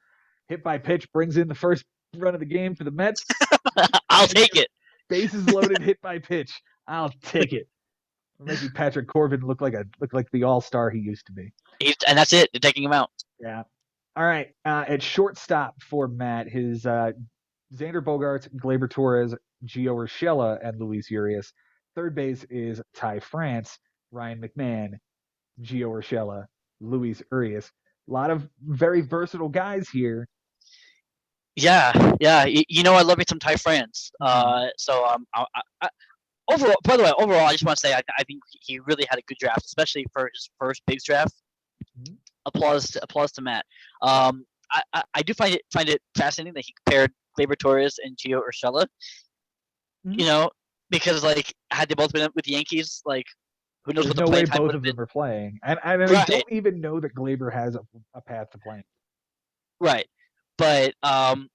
Hit by pitch brings in the first run of the game for the Mets. I'll take it. Bases loaded, hit by pitch. I'll take it. We're making Patrick Corbin look like the all-star he used to be. And that's it. They're taking him out. Yeah. All right. At shortstop for Matt, his Xander Bogaerts, Gleyber Torres, Gio Urshela, and Luis Urias. Third base is Ty France, Ryan McMahon, Gio Urshela, Luis Urias. A lot of very versatile guys here. Yeah. I love me some Ty France. Overall, by the way, I just want to say I think he really had a good draft, especially for his first big draft. Mm-hmm. Applause to Matt. I do find it fascinating that he compared Gleyber Torres and Gio Urshela. Mm-hmm. Because like had they both been with the Yankees, like who knows what the way both of them are playing. And I don't even know that Gleyber has a path to playing. Right, but no,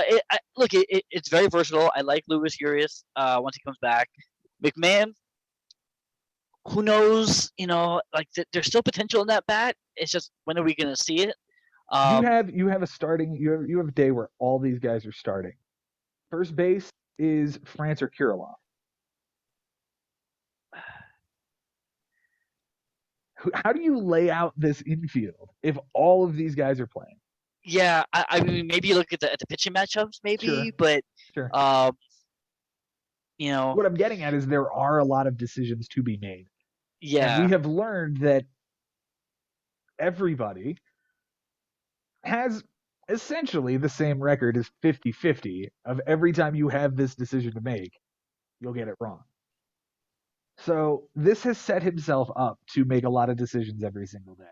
it's very versatile. I like Luis Urias once he comes back. McMahon, who knows? There's still potential in that bat. It's just when are we going to see it? You have a day where all these guys are starting. First base is France or Kirilloff. How do you lay out this infield if all of these guys are playing? Yeah, I mean, maybe you look at the pitching matchups, maybe, sure. But sure. What I'm getting at is there are a lot of decisions to be made. Yeah, and we have learned that everybody has essentially the same record as 50-50 of every time you have this decision to make, you'll get it wrong. So this has set himself up to make a lot of decisions every single day.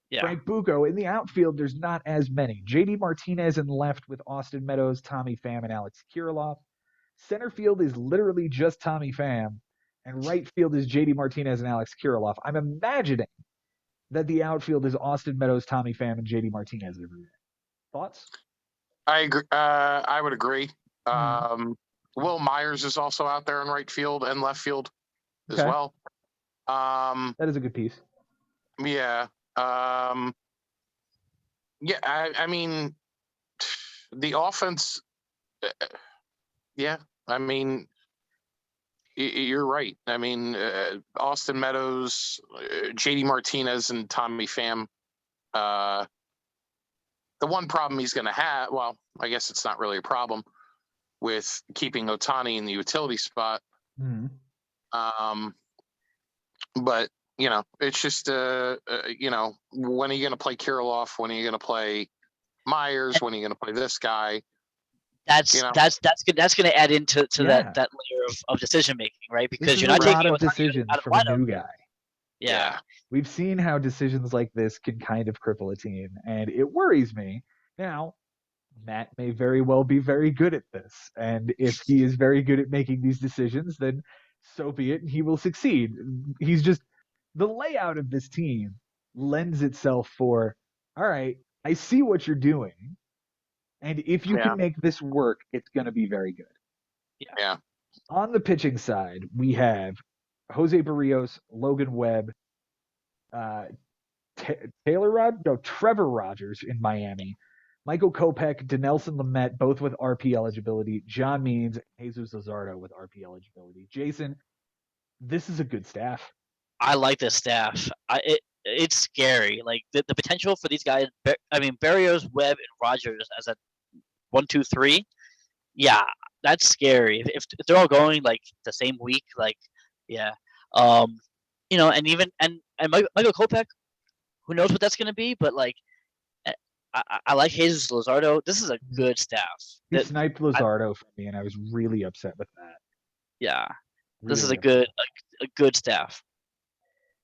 Yeah. Frank Bucco in the outfield, there's not as many. JD Martinez in left with Austin Meadows, Tommy Pham, and Alex Kirilloff. Center field is literally just Tommy Pham, and right field is JD Martinez and Alex Kirilloff. I'm imagining that the outfield is Austin Meadows, Tommy Pham, and JD Martinez every day. Thoughts? I agree. I would agree. Will Myers is also out there in right field and left field as Okay. well. That is a good piece. Yeah. Yeah. I mean, the offense. Yeah. I mean, you're right. I mean, Austin Meadows, JD Martinez, and Tommy Pham. The one problem he's going to have, well, I guess it's not really a problem with keeping Ohtani in the utility spot. But it's just when are you going to play Kirilloff? When are you going to play Myers? When are you going to play this guy? That's good. That's going to add into that layer of decision making, right? Because you're not taking a lot of decisions out of from a new guy. Yeah. We've seen how decisions like this can kind of cripple a team, and it worries me. Now, Matt may very well be very good at this, and if he is very good at making these decisions, then so be it, and he will succeed. He's just the layout of this team lends itself for, all right, I see what you're doing, and if you can make this work, it's going to be very good. Yeah. On the pitching side, we have Jose Barrios, Logan Webb, Trevor Rogers in Miami, Michael Kopech, Dinelson Lamet, both with RP eligibility, John Means, Jesus Luzardo with RP eligibility. Jason, this is a good staff. I like this staff. It's scary. Like the potential for these guys. I mean, Barrios, Webb, and Rogers as a 1, 2, 3. Yeah, that's scary. If they're all going like the same week, like yeah, and even and Michael Kopech, who knows what that's going to be, but like I like Jesus Luzardo. This is a good staff. He sniped Luzardo from me, and I was really upset with that. Yeah, this is a good staff.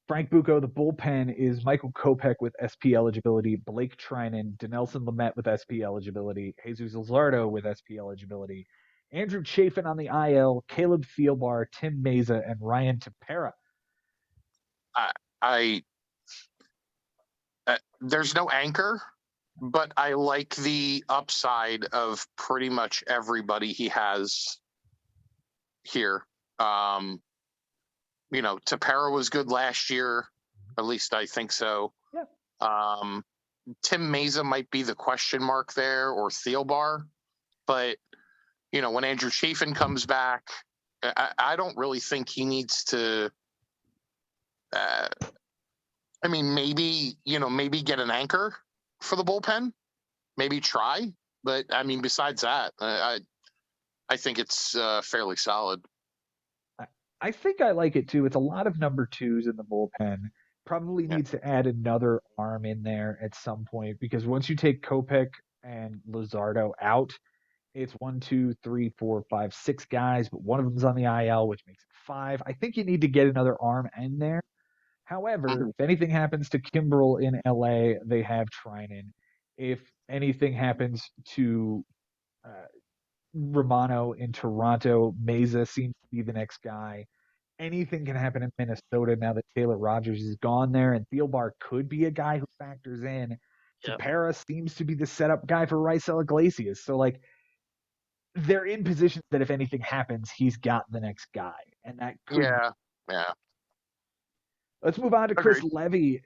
Frank Bucco, the bullpen is Michael Kopech with SP eligibility, Blake Trinan, Dinelson Lamet with SP eligibility, Jesus Luzardo with SP eligibility, Andrew Chafin on the IL, Caleb Thielbar, Tim Meza, and Ryan Tepera. There's no anchor, but I like the upside of pretty much everybody he has here. Tepera was good last year, at least I think so. Yeah. Tim Meza might be the question mark there, or Thielbar, but when Andrew Chafin comes back, I don't really think he needs to. Maybe get an anchor for the bullpen, maybe try, but I mean, besides that, I think it's fairly solid. I think I like it too. It's a lot of number twos in the bullpen. Probably needs to add another arm in there at some point, because once you take Kopech and Luzardo out, it's 1, 2, 3, 4, 5, 6 guys, but one of them's on the IL, which makes it 5. I think you need to get another arm in there. However, if anything happens to Kimbrel in LA, they have Trinan. If anything happens to Romano in Toronto, Meza seems to be the next guy. Anything can happen in Minnesota now that Taylor Rogers is gone there, and Thielbar could be a guy who factors in. Yep. Tepera seems to be the setup guy for Raisel Iglesias. So, like, they're in positions that if anything happens, he's got the next guy. And that could. Yeah. Let's move on to Chris Levy,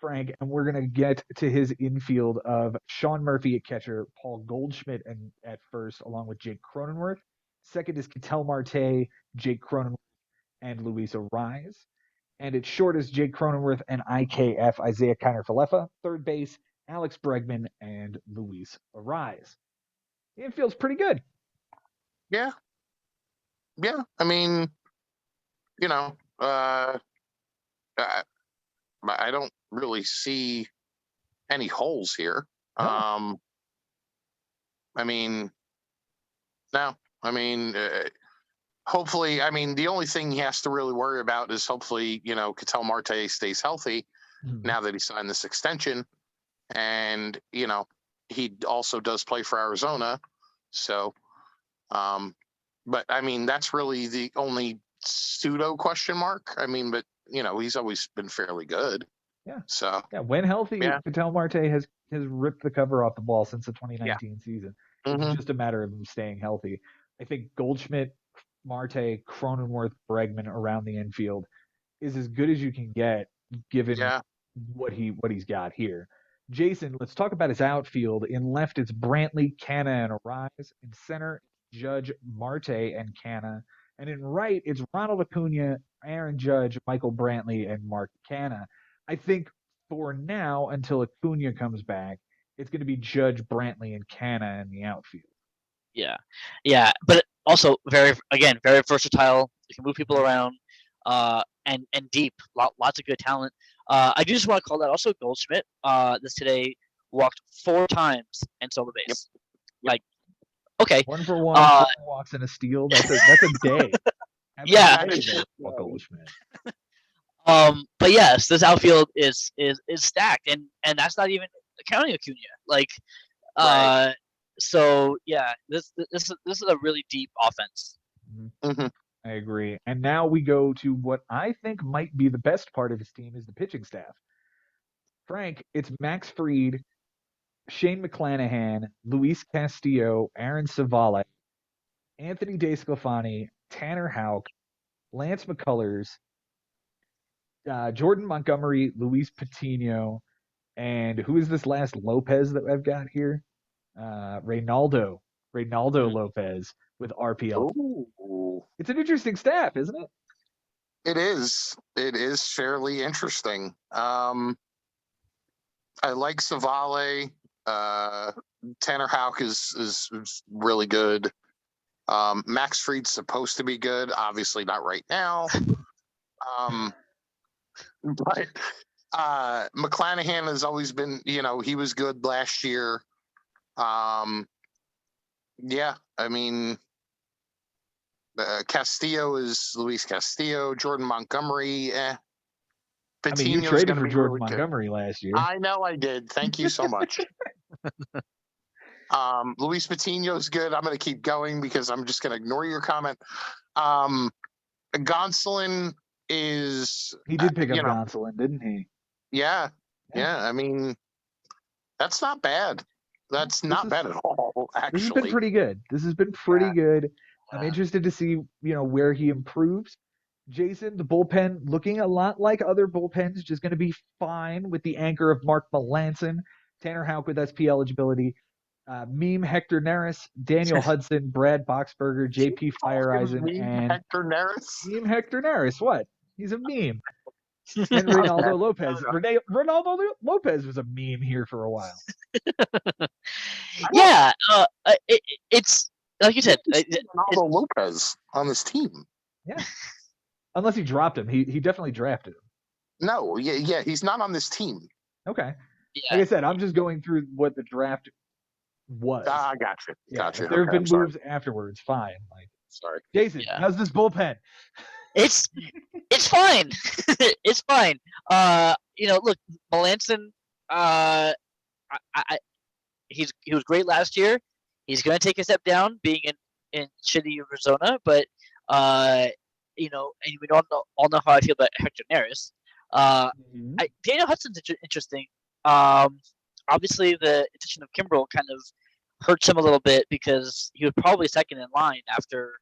Frank, and we're going to get to his infield of Sean Murphy at catcher, Paul Goldschmidt at first, along with Jake Cronenworth. Second is Ketel Marte, Jake Cronenworth, and Luis Arise. And at short is Jake Cronenworth and IKF, Isaiah Kiner-Falefa. Third base, Alex Bregman and Luis Arise. The infield's pretty good. Yeah. I mean, I don't really see any holes here. No. hopefully, I mean, the only thing he has to really worry about is hopefully, Ketel Marte stays healthy now that he signed this extension. And, he also does play for Arizona. So, but I mean, that's really the only pseudo question mark. I mean, but, he's always been fairly good. Yeah. So, yeah, when healthy, Ketel Marte has ripped the cover off the ball since the 2019 season. It's just a matter of him staying healthy. I think Goldschmidt, Marte, Cronenworth, Bregman around the infield is as good as you can get given what he's got here. Jason, let's talk about his outfield. In left, it's Brantley, Canna, and Arise. In center, Judge, Marte, and Canna. And in right, it's Ronald Acuna, Aaron Judge, Michael Brantley, and Mark Canna. I think for now, until Acuna comes back, it's going to be Judge, Brantley, and Canna in the outfield. Yeah, but also very versatile. You can move people around, and deep. Lots of good talent. I do just want to call that also Goldschmidt. This today walked 4 times and stole the base. Like, okay, 1 for 1, 4 walks and a steal. That's a day. Yeah. Goldschmidt. But yes, this outfield is stacked, and that's not even counting Acuna. Like, so yeah, this is a really deep offense. I agree. And now we go to what I think might be the best part of his team is the pitching staff. Frank, it's Max Fried, Shane McClanahan, Luis Castillo, Aaron Savale, Anthony DeSclafani, Tanner Houck, Lance McCullers, Jordan Montgomery, Luis Patino, and who is this last Lopez that I've got here? Reynaldo Lopez with RPL. Ooh. It's an interesting staff, isn't it? It is. It is fairly interesting. I like Savale. Tanner Houck is really good. Max Fried's supposed to be good. Obviously not right now. But McClanahan has always been, he was good last year. Yeah, I mean, Castillo is Luis Castillo, Jordan Montgomery. You traded for Jordan Montgomery last year. I know I did. Thank you so much. Luis Patino's good. I'm going to keep going because I'm just going to ignore your comment. Gonsolin is... He did pick up Gonsolin, didn't he? Yeah. I mean, that's not bad. That's not bad at all, actually. This has been pretty good. I'm interested to see, where he improves. Jason, the bullpen looking a lot like other bullpens, just going to be fine with the anchor of Mark Melanson, Tanner Houck with SP eligibility, Meme Hector Neris, Daniel Hudson, Brad Boxberger, JP Fireeisen, and Hector Neris. Meme Hector Neris. What? He's a meme. And Reynaldo Lopez. Reynaldo Lopez was a meme here for a while. Yeah, it's like you said. Reynaldo Lopez on this team. Yeah. Unless he dropped him. He definitely drafted him. No, yeah, he's not on this team. Okay. Yeah. Like I said, I'm just going through what the draft was. I gotcha. If there have been moves afterwards, fine. Sorry. Jason, how's this bullpen? It's fine. It's fine. Look, Melanson, he was great last year. He's going to take a step down being in shitty Arizona, but and we all know how I feel about Hector Neris. Daniel Hudson's interesting. Obviously, the addition of Kimbrel kind of hurts him a little bit because he was probably second in line after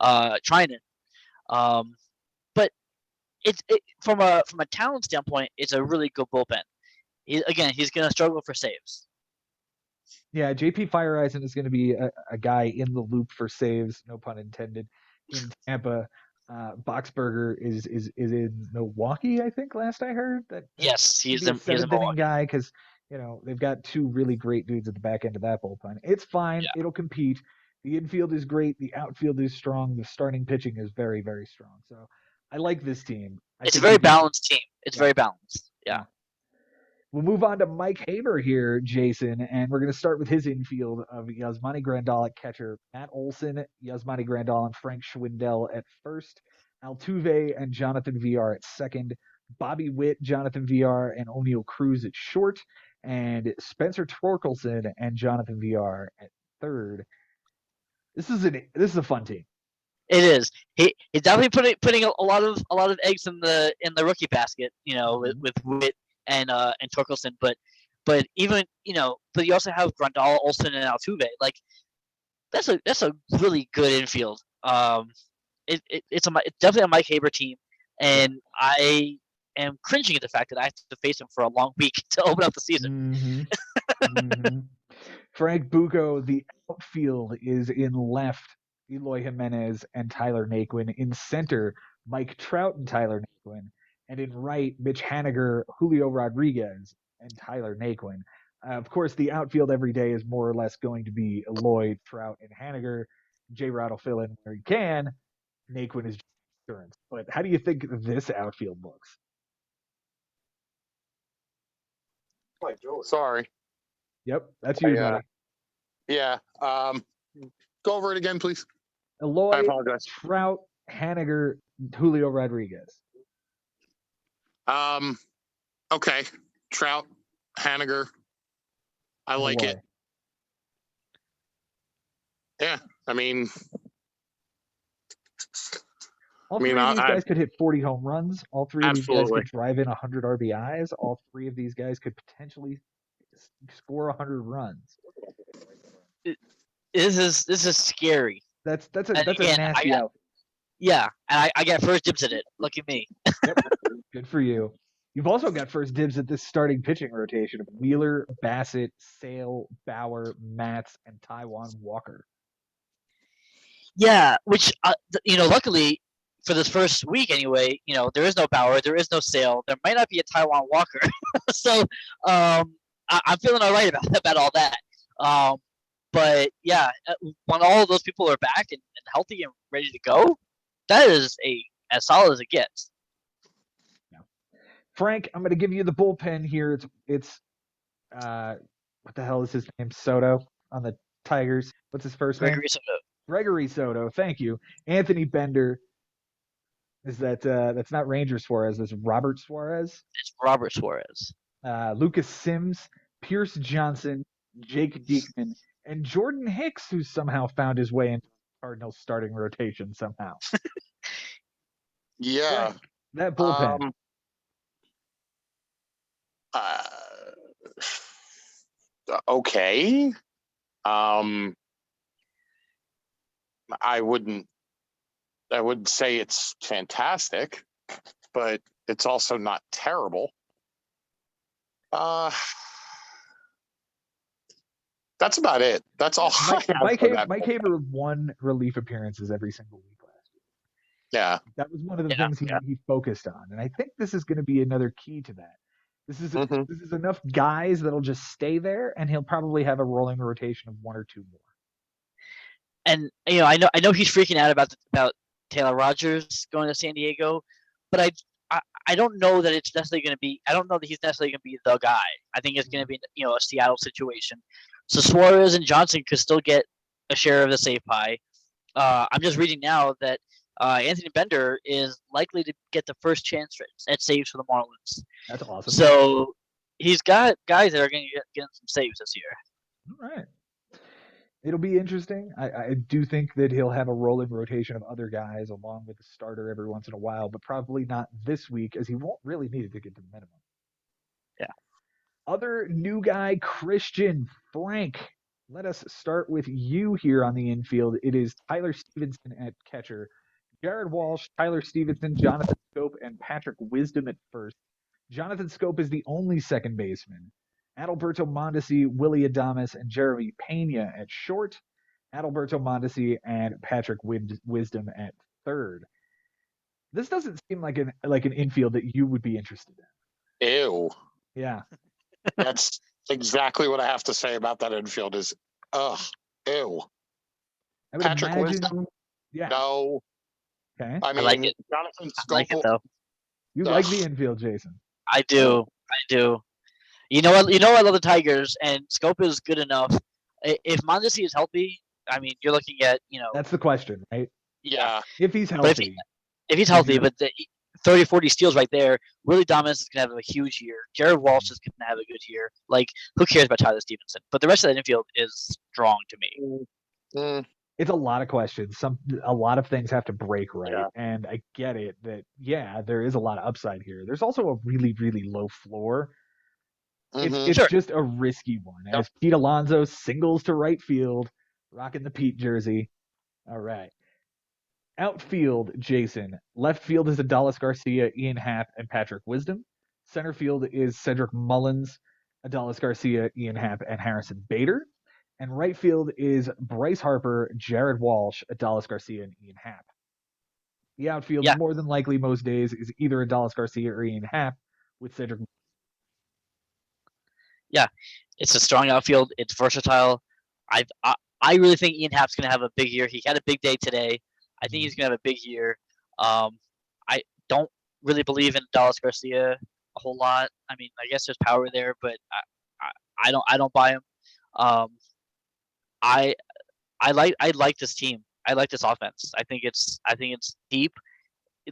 Trinan. But it's from a talent standpoint, it's a really good bullpen. He's going to struggle for saves. Yeah, JP Fireeisen is going to be a guy in the loop for saves, no pun intended, in Tampa. Boxberger is in Milwaukee, I think. Last I heard that. Yes, he's a seventh-inning guy because they've got 2 really great dudes at the back end of that bullpen. It's fine. Yeah. It'll compete. The infield is great. The outfield is strong. The starting pitching is very, very strong. So I like this team. It's a very balanced team. It's very balanced. Yeah. We'll move on to Mike Haber here, Jason, and we're going to start with his infield of Yasmani Grandal at catcher, Matt Olson, Yasmani Grandal, and Frank Schwindel at first, Altuve and Jonathan VR at second, Bobby Witt, Jonathan VR, and O'Neill Cruz at short, and Spencer Torkelson and Jonathan VR at third. This is a fun team. It is. He's definitely putting a lot of eggs in the rookie basket, with Witt and Torkelson, but even but you also have Grandal, Olsen, and Altuve. Like that's a really good infield. It's definitely a Mike Haber team, and I am cringing at the fact that I have to face him for a long week to open up the season. Frank Bucco, the outfield is in left, Eloy Jimenez and Tyler Naquin. In center, Mike Trout and Tyler Naquin. And in right, Mitch Haniger, Julio Rodriguez, and Tyler Naquin. Of course, the outfield every day is more or less going to be Eloy, Trout, and Haniger. J-Rod will fill in where he can. Naquin is just insurance. But how do you think this outfield looks? Sorry. Yep, that's you, buddy. Yeah. Go over it again, please. Eloy, I apologize. Trout, Haniger, Julio Rodriguez. Okay. Trout, Haniger. I like it. Yeah. I mean, all three of these guys could hit 40 home runs. All three of these guys could drive in 100 RBIs. All three of these guys could potentially score 100 runs. This is scary. That's a nasty outfit. Yeah, and I got first dibs at it. Look at me. Yep. Good for you. You've also got first dibs at this starting pitching rotation of Wheeler, Bassett, Sale, Bauer, Matz, and Taijuan Walker. Yeah, which luckily for this first week anyway, there is no Bauer, there is no Sale, there might not be a Taijuan Walker, so I'm feeling all right about all that. But yeah, when all of those people are back and healthy and ready to go, that is as solid as it gets. Yeah. Frank, I'm going to give you the bullpen here. It's what the hell is his name? Soto on the Tigers. What's his first name? Gregory Soto. Thank you. Anthony Bender. Is that's not Ranger Suarez? That's Robert Suarez. It's Robert Suarez. Lucas Sims, Pierce Johnson, Jake Diekman, and Jordan Hicks, who somehow found his way into Cardinals starting rotation somehow. Yeah. Frank, that bullpen. Okay. I wouldn't say it's fantastic, but it's also not terrible. That's about it. That's all. Mike Haber won relief appearances every single week last year. Yeah. That was one of the things he focused on. And I think this is going to be another key to that. This is enough guys that'll just stay there, and he'll probably have a rolling rotation of one or two more. And I know he's freaking out about Taylor Rogers going to San Diego, but I don't know that it's necessarily going to be. I don't know that he's necessarily going to be the guy. I think it's going to be a Seattle situation. So Suarez and Johnson could still get a share of the save pie. I'm just reading now that Anthony Bender is likely to get the first chance at saves for the Marlins. That's awesome. So he's got guys that are going to get some saves this year. All right. It'll be interesting. I do think that he'll have a rolling rotation of other guys along with the starter every once in a while, but probably not this week as he won't really need it to get to the minimum. Yeah. Other new guy, Christian Frank. Let us start with you here on the infield. It is Tyler Stevenson at catcher, Jared Walsh, Tyler Stevenson, Jonathan Scope, and Patrick Wisdom at first. Jonathan Scope is the only second baseman. Adalberto Mondesi, Willie Adames, and Jeremy Pena at short. Adalberto Mondesi and Patrick Wisdom at third. This doesn't seem like an infield that you would be interested in. Ew. Yeah. That's exactly what I have to say about that infield is, ew. Patrick Wisdom? Yeah. No. Okay. I mean, I like it. Jonathan Scope. I like it, though. You like the infield, Jason. I do. You know what? You know I love the Tigers, and Scope is good enough. If Mondesi is healthy, I mean, you're looking at That's the question, right? yeah. If he's But healthy, if he's healthy, but 30, 40 steals right there, Willie Dominus is gonna have a huge year. Jared Walsh is gonna have a good year. Like, who cares about Tyler Stevenson? But the rest of that infield is strong to me. Mm, it's a lot of questions. A lot of things have to break right, Yeah. and I get it that there is a lot of upside here. There's also a really really low floor. mhm. It's Sure. just a risky one. Yep. As Pete Alonso singles to right field, rocking the Pete jersey. All right. Outfield, Jason. Left field is Adolis Garcia, Ian Happ, and Patrick Wisdom. Center field is Cedric Mullins, Adolis Garcia, Ian Happ, and Harrison Bader. And right field is Bryce Harper, Jared Walsh, Adolis Garcia, and Ian Happ. The outfield, Yeah. more than likely most days, is either Adolis Garcia or Ian Happ, with Cedric. Yeah, it's a strong outfield. It's versatile. I really think Ian Happ's gonna have a big year. He had a big day today. I think he's gonna have a big year. I don't really believe in Dallas Garcia a whole lot. I mean, I guess there's power there, but I don't buy him. Um, I I like this team. I like this offense. I think it's deep.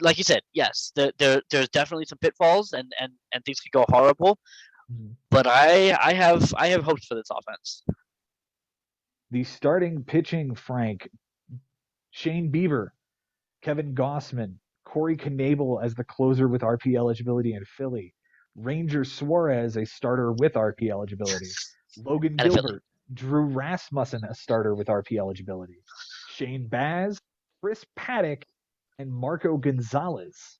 Like you said, yes, there's definitely some pitfalls and things could go horrible. But I have hopes for this offense. The starting pitching, Frank, Shane Bieber, Kevin Gossman, Corey Knable as the closer with RP eligibility in Philly, Ranger Suarez, a starter with RP eligibility, Logan Out of Philly. Gilbert, Drew Rasmussen, a starter with RP eligibility, Shane Baz, Chris Paddock, and Marco Gonzalez.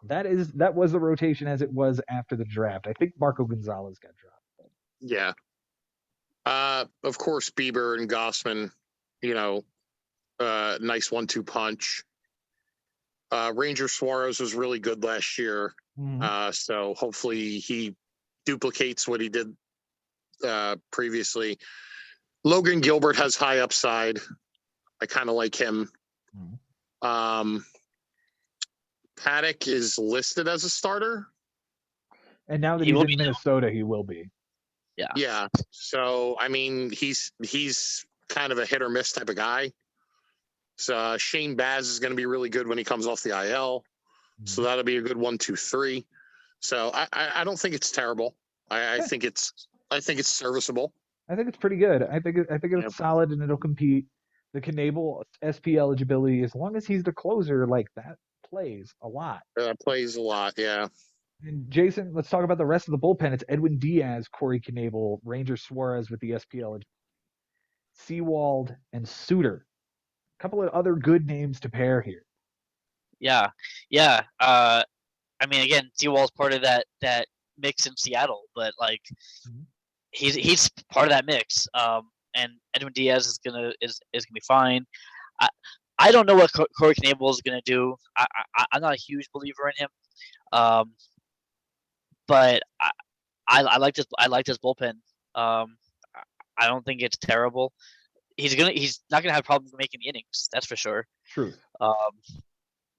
That was the rotation as it was after the draft. I think Marco Gonzalez got dropped. Yeah. Of course, Bieber and Gossman, nice 1-2 punch. Ranger Suarez was really good last year. So hopefully he duplicates what he did previously. Logan Gilbert has high upside. I kind of like him. Paddock is listed as a starter. And now that He he's will in be now. Minnesota, he will be. Yeah. Yeah. So I mean, he's kind of a hit or miss type of guy. So Shane Baz is going to be really good when he comes off the IL. So that'll be a good 1, 2, 3. So I don't think it's terrible. I think it's serviceable. I think it's pretty good. I think it's solid and it'll compete. The Knable SP eligibility, as long as he's the closer, like that plays a lot. Plays a lot, yeah. And Jason, let's talk about the rest of the bullpen. It's Edwin Diaz, Corey Knable, Ranger Suarez with the SP eligibility, Seawald, and Suter. A couple of other good names to pair here. Yeah. I mean, again, Seawall's part of that mix in Seattle, but like he's part of that mix. And Edwin Diaz is gonna be fine. I don't know what Corey Knable is gonna do. I'm not a huge believer in him. But I like this bullpen. I don't think it's terrible. He's not gonna have problems making the innings. That's for sure. Truth.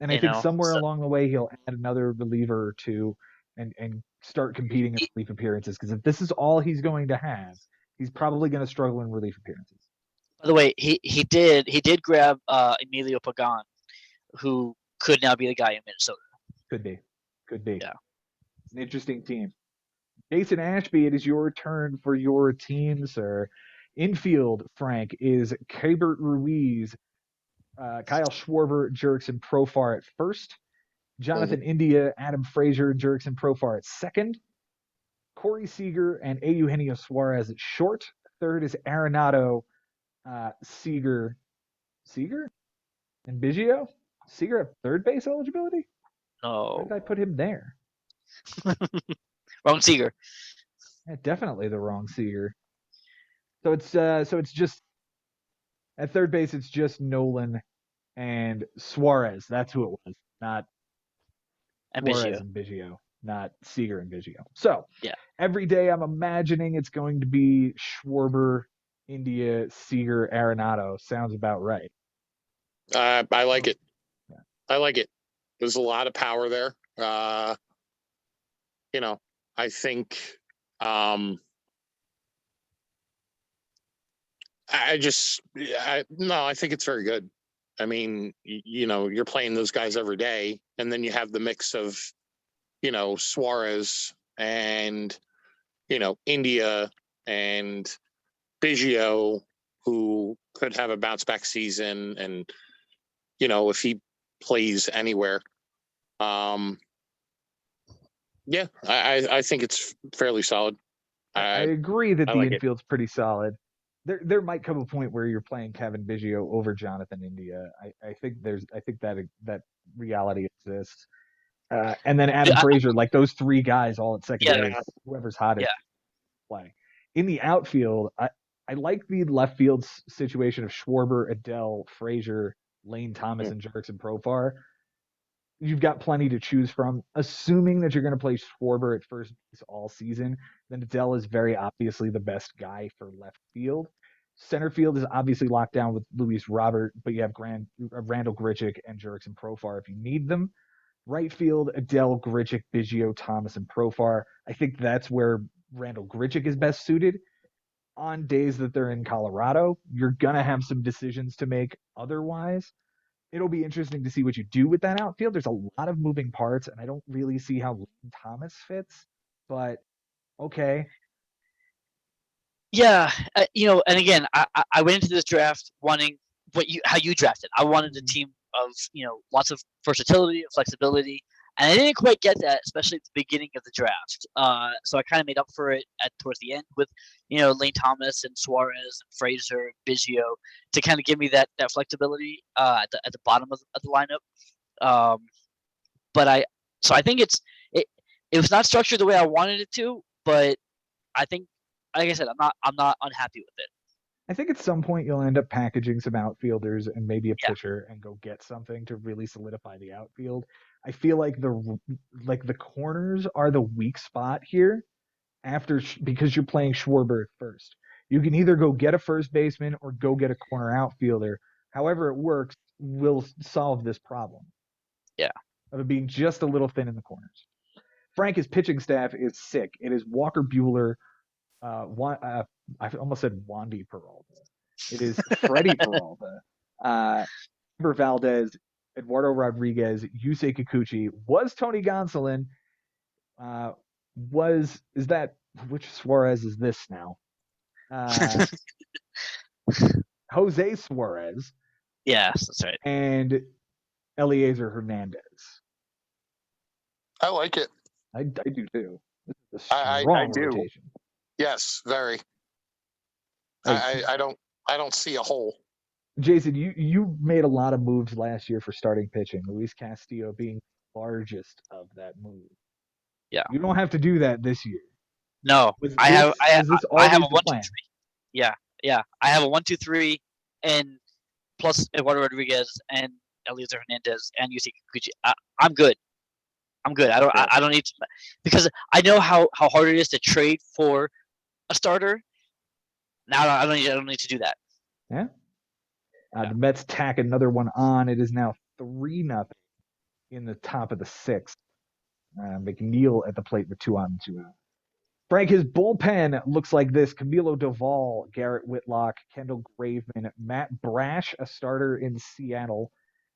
And I think somewhere along the way he'll add another reliever or two and start competing in relief appearances. Because if this is all he's going to have, he's probably going to struggle in relief appearances. By the way, he did grab Emilio Pagan, who could now be the guy in Minnesota. Could be. Yeah. An interesting team. Jason Ashby, it is your turn for your team, sir. Infield, Frank, is Keibert Ruiz, Kyle Schwarber, Jurickson Profar at first. Jonathan India, Adam Frazier, Jurickson Profar at second. Corey Seager and Eugenio Suarez at short. Third is Arenado, Seager, and Biggio. Seager at third base eligibility? No. Where did I put him there? Wrong Seager. Yeah, definitely the wrong Seager. So it's just at third base. It's just Nolan and Suarez. That's who it was, not And Suarez Biggio. and Biggio, not Seager and Biggio. So yeah, every day I'm imagining it's going to be Schwarber, India, Seager, Arenado. Sounds about right. I like it. Yeah. I like it. There's a lot of power there. I think I think it's very good. I mean, you're playing those guys every day, and then you have the mix of, Suarez and, India and Biggio, who could have a bounce back season, and, if he plays anywhere. Yeah, I think it's fairly solid. I agree that the like infield's pretty solid. There might come a point where you're playing Kevin Biggio over Jonathan India. I think that reality exists. And then Adam Frazier, like those three guys all at second base, whoever's hottest play. In the outfield, I like the left field situation of Schwarber, Adele, Frazier, Lane Thomas, and Jurickson Profar. You've got plenty to choose from. Assuming that you're going to play Schwarber at first base all season, then Adele is very obviously the best guy for left field. Center field is obviously locked down with Luis Robert, but you have Randall Grichuk and Jurickson Profar if you need them. Right field, Adele, Grichuk, Biggio, Thomas, and Profar. I think that's where Randall Grichuk is best suited. On days that they're in Colorado, you're going to have some decisions to make otherwise. It'll be interesting to see what you do with that outfield. There's a lot of moving parts, and I don't really see how Lane Thomas fits, but okay. Yeah, and again, I went into this draft wanting how you drafted. I wanted a team of lots of versatility, flexibility, and I didn't quite get that, especially at the beginning of the draft. So I kind of made up for it towards the end with Lane Thomas and Suarez and Frazier and Biggio to kind of give me that flexibility at the bottom of the lineup. But I think it was not structured the way I wanted it to, but I think, like I said, I'm not unhappy with it. I think at some point you'll end up packaging some outfielders and maybe a pitcher and go get something to really solidify the outfield. I feel like the corners are the weak spot here because you're playing Schwarber at first. You can either go get a first baseman or go get a corner outfielder. However it works will solve this problem. Yeah. Of it being just a little thin in the corners. Frank, his pitching staff is sick. It is Walker Buehler, I almost said Wandy Peralta. It is Freddie Peralta, Amber Valdez, Eduardo Rodriguez, Yusei Kikuchi, was Tony Gonsolin, which Suarez is this now? Jose Suarez. Yes, that's right. And Eliezer Hernandez. I like it. I do too. This is a strong rotation. Yes, very. I don't see a hole. Jason, you made a lot of moves last year for starting pitching. Luis Castillo being the largest of that move. Yeah. You don't have to do that this year. No, I have a 1-2-3. Yeah. I have a 1-2-3, and plus Eduardo Rodriguez and Eliezer Hernandez and Yusei Kikuchi. I'm good. I don't need to, because I know how hard it is to trade for a starter. Now I don't need to do that. Yeah. The Mets tack another one on. It is now 3-0 in the top of the sixth. McNeil at the plate with 2 on, 2 out. Frank, his bullpen looks like this: Camilo Doval, Garrett Whitlock, Kendall Graveman, Matt Brash, a starter in Seattle,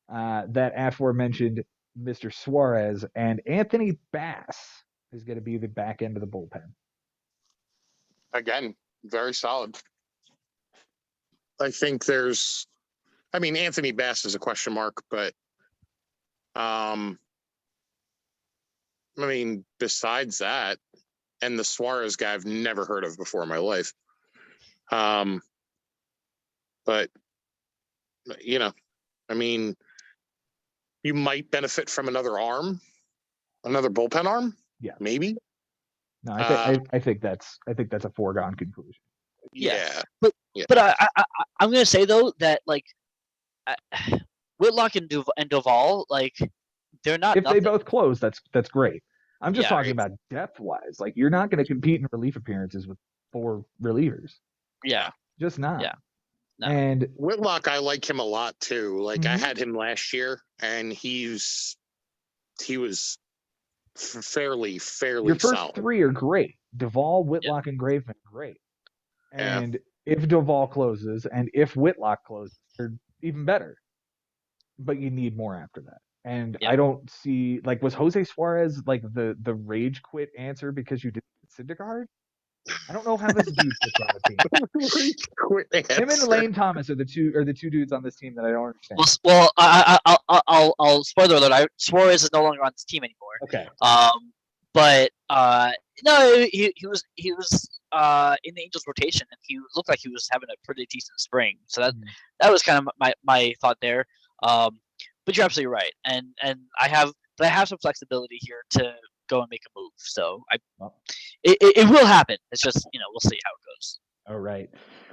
that aforementioned Mr. Suarez, and Anthony Bass is going to be the back end of the bullpen. Again, very solid. I think Anthony Bass is a question mark, but besides that, and the Suarez guy I've never heard of before in my life. But you might benefit from another bullpen arm. Yeah, maybe. No, I think that's a foregone conclusion. Yeah. But I'm gonna say though that Whitlock and Doval, they're not. If nothing. They both close, that's great. I'm just talking about depth wise. You're not going to compete in relief appearances with 4 relievers. Yeah, just not. Yeah. No. And Whitlock, I like him a lot too. I had him last year, and he was fairly Your first solid. three are great. Duvall, Whitlock, and Graveman, great. And if Duvall closes and if Whitlock closes, they're even better. But you need more after that. And I don't see was Jose Suarez the rage quit answer because you did Syndergaard? I don't know how this dude fits on the team. Him and Lane Thomas are the two dudes on this team that I don't understand. Well, I'll spoiler alert. Suarez is no longer on this team anymore. Okay. But no, he was in the Angels rotation, and he looked like he was having a pretty decent spring. So that was kind of my thought there. But you're absolutely right, and I have some flexibility here to go and make a move. So it will happen. It's just we'll see how it goes. All right,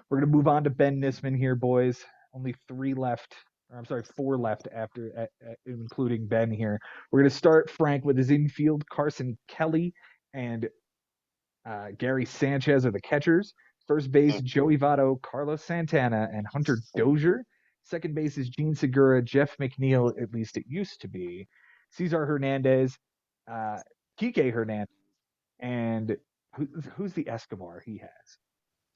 we're gonna move on to Ben Nisman here, boys. Only 3 left. Or I'm sorry, 4 left after, including Ben here. We're gonna start Frank with his infield. Carson Kelly and Gary Sanchez are the catchers. First base, Joey Votto, Carlos Santana, and Hunter Dozier. Second base is Gene Segura, Jeff McNeil, at least it used to be, Cesar Hernandez, Kike Hernandez, and who's the Escobar he has?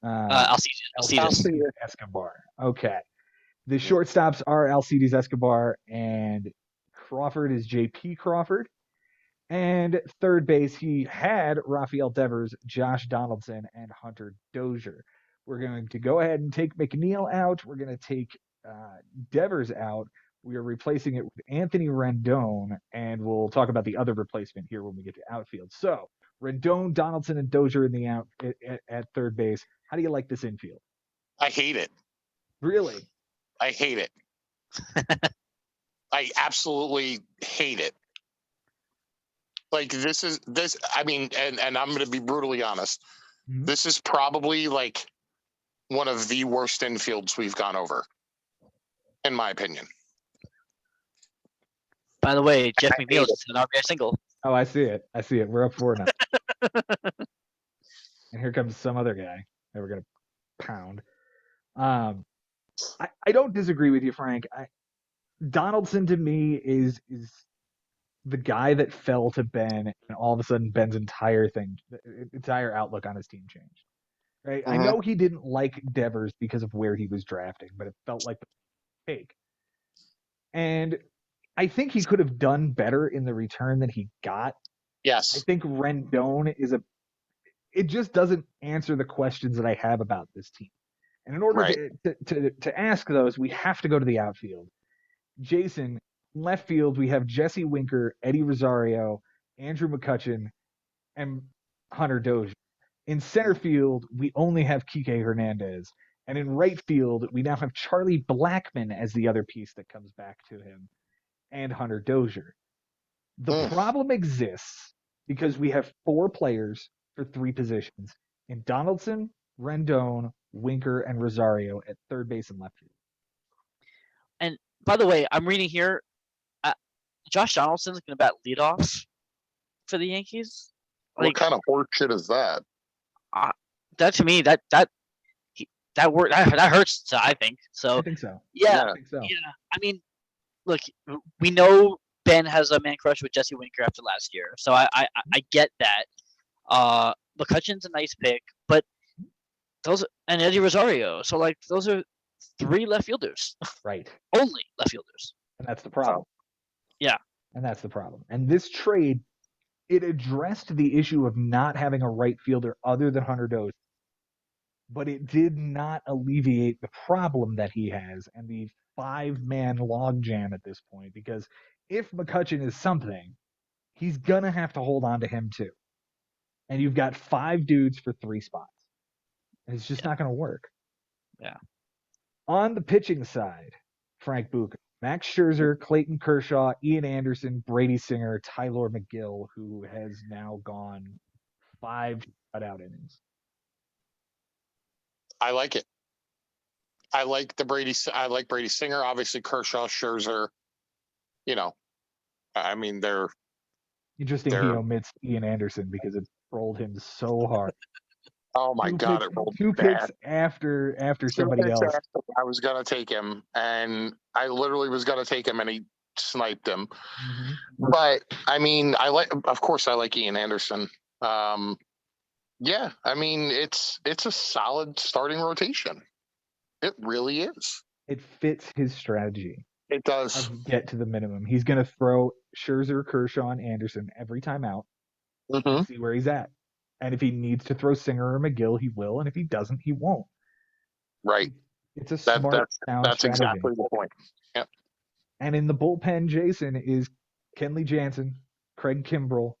Alcides Escobar. Okay. The shortstops are Alcides Escobar, and Crawford is J.P. Crawford. And third base, he had Rafael Devers, Josh Donaldson, and Hunter Dozier. We're going to go ahead and take McNeil out. We're going to take Devers out. We are replacing it with Anthony Rendon, and we'll talk about the other replacement here when we get to outfield. So Rendon, Donaldson, and Dozier in the out at third base. How do you like this infield? I hate it. Really? I hate it. I absolutely hate it. Like this. I mean, and I'm going to be brutally honest. Mm-hmm. This is probably like one of the worst infields we've gone over, in my opinion. By the way, Jeff McNeil is an RBI single. Oh, I see it. We're up 4-0. And here comes some other guy that we're going to pound. I don't disagree with you, Frank. Donaldson to me is the guy that fell to Ben, and all of a sudden Ben's entire outlook on his team changed. Right? I know he didn't like Devers because of where he was drafting, but it felt like the take. And I think he could have done better in the return than he got. Yes. I think Rendon it just doesn't answer the questions that I have about this team. And in order to ask those, we have to go to the outfield. Jason, left field, we have Jesse Winker, Eddie Rosario, Andrew McCutchen, and Hunter Dozier. In center field, we only have Kike Hernandez. And in right field, we now have Charlie Blackmon as the other piece that comes back to him, and Hunter Dozier. The problem exists because we have 4 players for 3 positions in Donaldson, Rendon, Winker, and Rosario at third base and left field. And by the way, I'm reading here, Josh Donaldson's going to bat leadoff for the Yankees. What kind of horseshit is that? That to me, that hurts. I think so. I think so. Yeah. I think so. Yeah. I mean, look, we know Ben has a man crush with Jesse Winker after last year, so I get that. McCutchen's a nice pick, but and Eddie Rosario, so those are 3 left fielders. Right. Only left fielders. And that's the problem. Yeah. And that's the problem. And this trade, it addressed the issue of not having a right fielder other than Hunter Dozier, but it did not alleviate the problem that he has and the 5-man logjam at this point, because if McCutchen is something, he's going to have to hold on to him too. And you've got 5 dudes for 3 spots. And it's just not going to work. Yeah. On the pitching side, Frank Buca, Max Scherzer, Clayton Kershaw, Ian Anderson, Brady Singer, Tyler McGill, who has now gone 5 shutout innings. I like it. I like Brady Singer. Obviously, Kershaw, Scherzer. I mean, they're interesting. He omits Ian Anderson because it rolled him so hard. Oh my God! It rolled 2 picks after somebody else. I was gonna take him, and I literally was gonna take him, and sniped him. Mm-hmm. But I mean, of course, I like Ian Anderson. Yeah, I mean, it's a solid starting rotation. It really is. It fits his strategy It does. of get to the minimum. He's going to throw Scherzer, Kershaw, and Anderson every time out Mm-hmm. and see where he's at. And if he needs to throw Singer or McGill, he will. And if he doesn't, he won't. Right. It's a smart, sound That's strategy. exactly the point. Yep. And in the bullpen, Jason, is Kenley Jansen, Craig Kimbrell,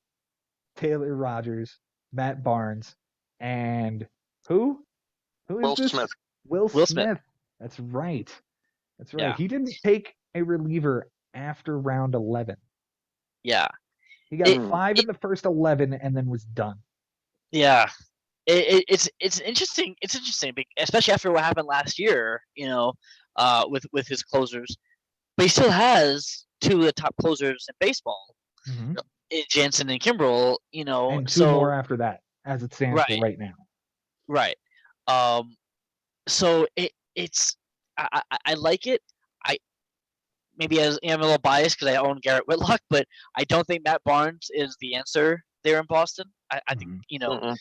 Taylor Rogers, Matt Barnes, and who? Who is Will this? Smith. Will Smith. Smith. That's right. That's right. Yeah. He didn't take a reliever after round 11. Yeah. He got 5 in the first 11 and then was done. Yeah. It's interesting. It's interesting, especially after what happened last year. With his closers, but he still has 2 of the top closers in baseball, in Jansen and Kimbrell. And 2 more after that, as it stands for right now. Right. So it's I like it. Maybe I'm a little biased because I own Garrett Whitlock, but I don't think Matt Barnes is the answer there in Boston. I think I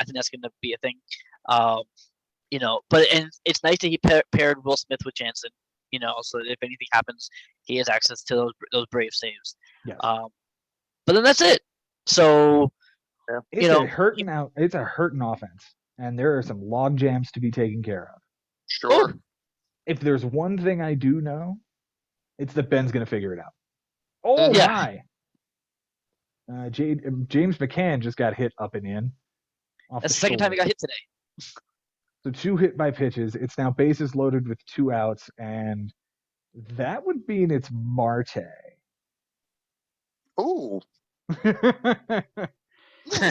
think that's going to be a thing. But it's nice that he paired Will Smith with Jansen. So that if anything happens, he has access to those brave saves. Yes. But then that's it. So it's a hurting offense, and there are some log jams to be taken care of. Sure. If there's one thing I do know, it's that Ben's going to figure it out. Oh my! James McCann just got hit up and in. That's the second time he got hit today. So 2 hit by pitches. It's now bases loaded with 2 outs, and that would mean it's Marte. Ooh.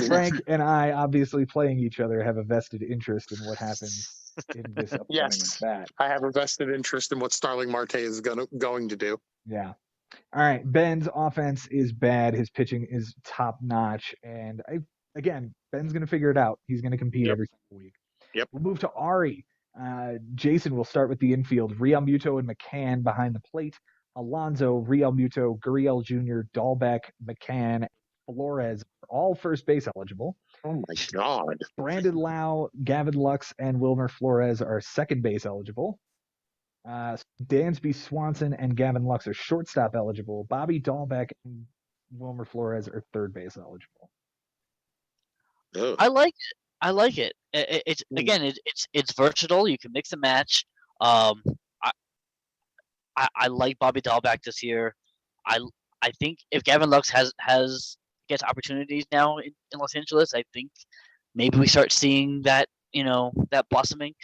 Frank and I, obviously playing each other, have a vested interest in what happens in this upcoming bat. I have a vested interest in what Starling Marte is going to do. Yeah. All right. Ben's offense is bad. His pitching is top notch. And Ben's going to figure it out. He's going to compete every single week. Yep. We'll move to Ari. Jason will start with the infield. Real Muto and McCann behind the plate. Alonso, Real Muto, Gurriel Jr., Dahlbeck, McCann, Flores are all first base eligible. Oh my God. Brandon Lau, Gavin Lux, and Wilmer Flores are second base eligible. Dansby Swanson and Gavin Lux are shortstop eligible. Bobby Dahlbeck and Wilmer Flores are third base eligible. Ugh. I like it. It's versatile. You can mix and match. I like Bobby Dahlbeck this year. I think if Gavin Lux gets opportunities now in Los Angeles, I think maybe we start seeing that that blossoming.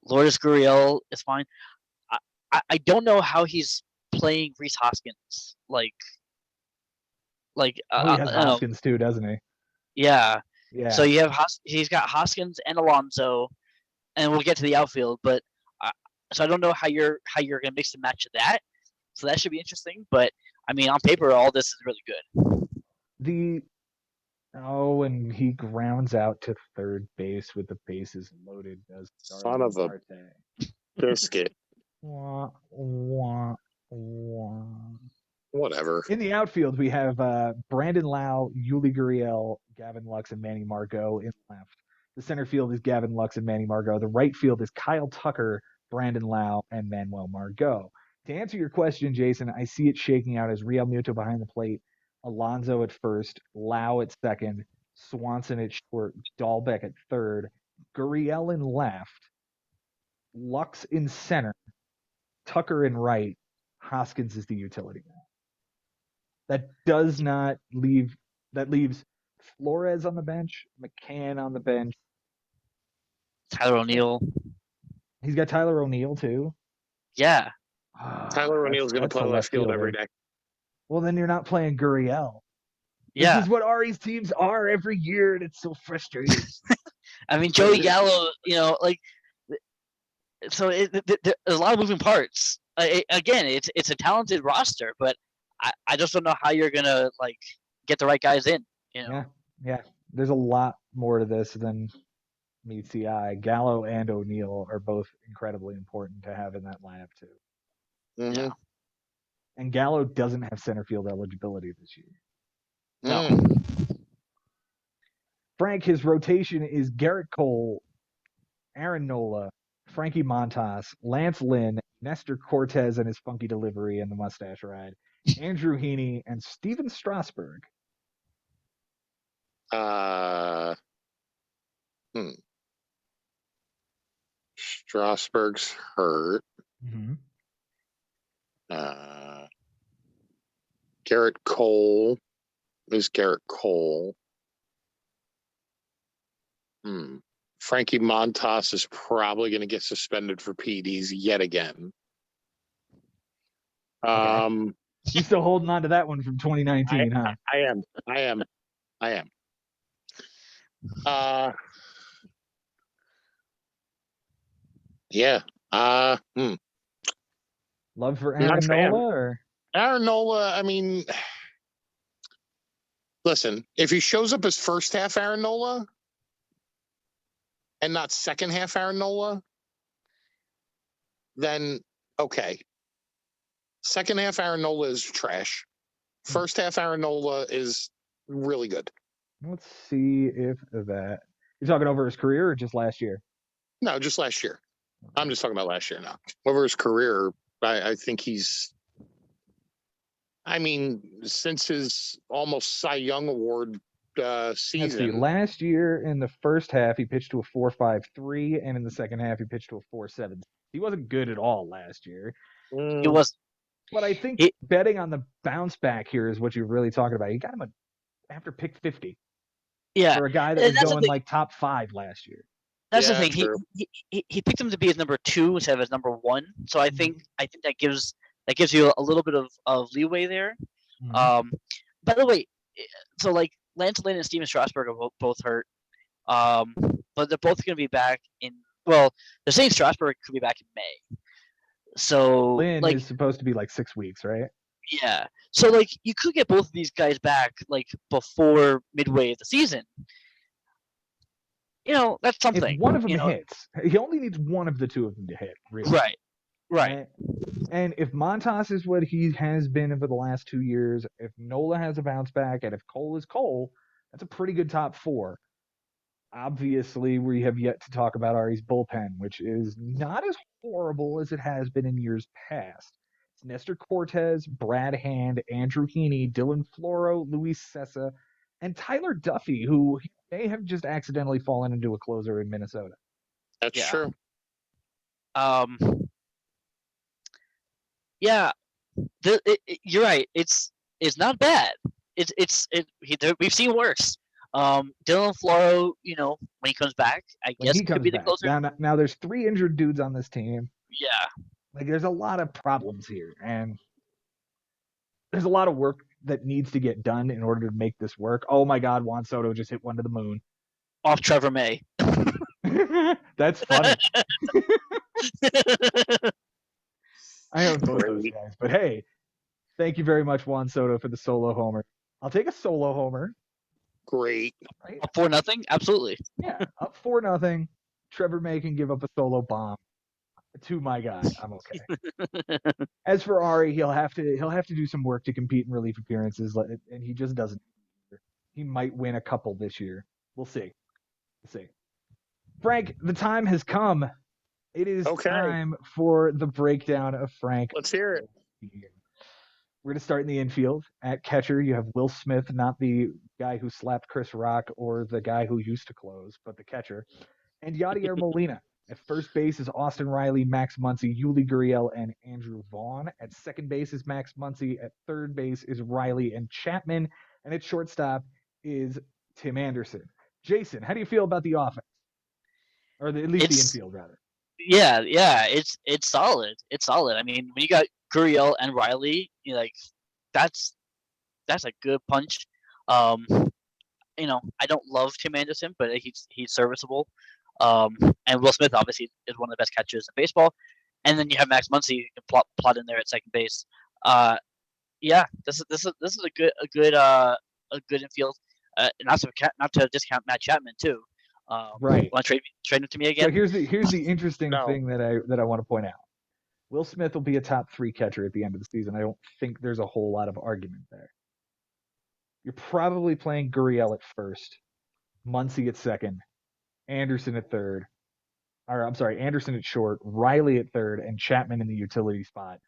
Lourdes Gurriel is fine. I don't know how he's playing Rhys Hoskins. He has Hoskins too, doesn't he? Yeah. Yeah. So he's got Hoskins and Alonso, and we'll get to the outfield. But so I don't know how you're gonna mix and match that. So that should be interesting. But I mean, on paper, all this is really good. And he grounds out to third base with the bases loaded. Does Son of a biscuit. Wah, wah, wah. Whatever. In the outfield, we have Brandon Lau, Yuli Gurriel, Gavin Lux, and Manny Margot in left. The center field is Gavin Lux and Manny Margot. The right field is Kyle Tucker, Brandon Lau, and Manuel Margot. To answer your question, Jason, I see it shaking out as Real Muto behind the plate, Alonso at first, Lau at second, Swanson at short, Dahlbeck at third, Gurriel in left, Lux in center, Tucker in right, Hoskins is the utility man. That does not leave. That leaves Flores on the bench, McCann on the bench, Tyler O'Neill. He's got Tyler O'Neill too. Yeah. Tyler O'Neill's going to play left field every day. Well, then you're not playing Gurriel. Yeah. This is what Ari's teams are every year, and it's so frustrating. I mean, Joey Gallo, so there's a lot of moving parts. Again, it's a talented roster, but I just don't know how you're gonna get the right guys in. Yeah. There's a lot more to this than meets the eye. Gallo and O'Neill are both incredibly important to have in that lineup too. Mm-hmm. And Gallo doesn't have center field eligibility this year. No. Frank, his rotation is Garrett Cole, Aaron Nola, Frankie Montas, Lance Lynn, Nestor Cortez and his funky delivery and the mustache ride, Andrew Heaney, and Steven Strasburg. Strasburg's hurt. Mm-hmm. Garrett Cole is Garrett Cole. Frankie Montas is probably going to get suspended for PEDs yet again. Okay. You still holding on to that one from 2019, huh? I am. Yeah. Love for Aaron Nola, or Aaron Nola? I mean, listen, if he shows up as first half Aaron Nola and not second half Aaron Nola, then okay. Second half Aaron Nola is trash. First half Aaron Nola is really good. Let's see if that. You're talking over his career or just last year? No, just last year. I'm just talking about last year now. Over his career, I think he's. I mean, since his almost Cy Young Award season. Let's see. Last year in the first half, he pitched to a 4.53, and in the second half, he pitched to a 4.7. He wasn't good at all last year. He was. But I think betting on the bounce back here is what you're really talking about. You got him after pick 50. Yeah. For a guy that was going like top 5 last year. That's the thing. He picked him to be his number 2 instead of his number 1. So I think that gives you a little bit of leeway there. Mm-hmm. By the way, so like Lance Lynn and Steven Strasburg are both hurt. But they're both going to be back in. Well, they're saying Strasburg could be back in May. So Lynn is supposed to be like 6 weeks, right? Yeah. So like you could get both of these guys back like before midway of the season. That's something. If one of them hits, he only needs one of the two of them to hit, really. Right. And if Montas is what he has been for the last 2 years, if Nola has a bounce back, and if Cole is Cole, that's a pretty good top 4. Obviously, we have yet to talk about Ari's bullpen, which is not as horrible as it has been in years past. It's Nestor Cortez, Brad Hand, Andrew Heaney, Dylan Floro, Luis Sessa, and Tyler Duffy, who may have just accidentally fallen into a closer in Minnesota. That's true. Yeah, you're right. It's not bad. We've seen worse. Dylan Floro, when he comes back, I guess he could be the closer. Now there's 3 injured dudes on this team. Yeah. Like there's a lot of problems here, and there's a lot of work that needs to get done in order to make this work. Oh my God, Juan Soto just hit one to the moon. Off Trevor May. That's funny. I own both those guys, but hey, thank you very much, Juan Soto, for the solo homer. I'll take a solo homer. Great. Right? Up 4-0? Absolutely. Yeah, up 4-0. Trevor May can give up a solo bomb to my guy. I'm okay. As for Ari, he'll have to do some work to compete in relief appearances, and he just doesn't. He might win a couple this year. We'll see. Frank, the time has come. It is time for the breakdown of Frank. Let's hear it. We're going to start in the infield. At catcher, you have Will Smith, not the guy who slapped Chris Rock or the guy who used to close, but the catcher. And Yadier Molina. At first base is Austin Riley, Max Muncy, Yuli Gurriel, and Andrew Vaughn. At second base is Max Muncy. At third base is Riley and Chapman. And at shortstop is Tim Anderson. Jason, how do you feel about the offense? Or at least the infield, rather. Yeah, it's solid. It's solid. I mean, when you got Gurriel and Riley, that's a good punch. I don't love Tim Anderson, but he's serviceable. And Will Smith obviously is one of the best catchers in baseball. And then you have Max Muncy, you can plot in there at second base. This is a good infield. Not to discount Matt Chapman too. Right. Want to trade him to me again? So here's the interesting thing that I want to point out. Will Smith will be a top 3 catcher at the end of the season. I don't think there's a whole lot of argument there. You're probably playing Gurriel at first, Muncy at second, Anderson at third, Anderson at short, Riley at third, and Chapman in the utility spot.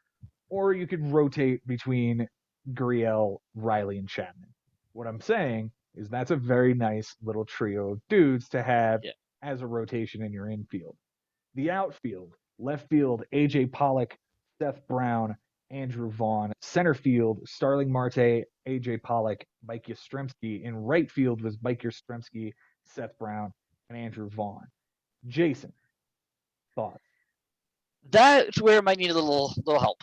Or you could rotate between Gurriel, Riley, and Chapman. What I'm saying is that's a very nice little trio of dudes to have as a rotation in your infield. The outfield, left field, AJ Pollock, Seth Brown, Andrew Vaughn. Center field, Starling Marte, AJ Pollock, Mike Yastrzemski. In right field was Mike Yastrzemski, Seth Brown, and Andrew Vaughn. Jason, thoughts? That's where it might need a little help.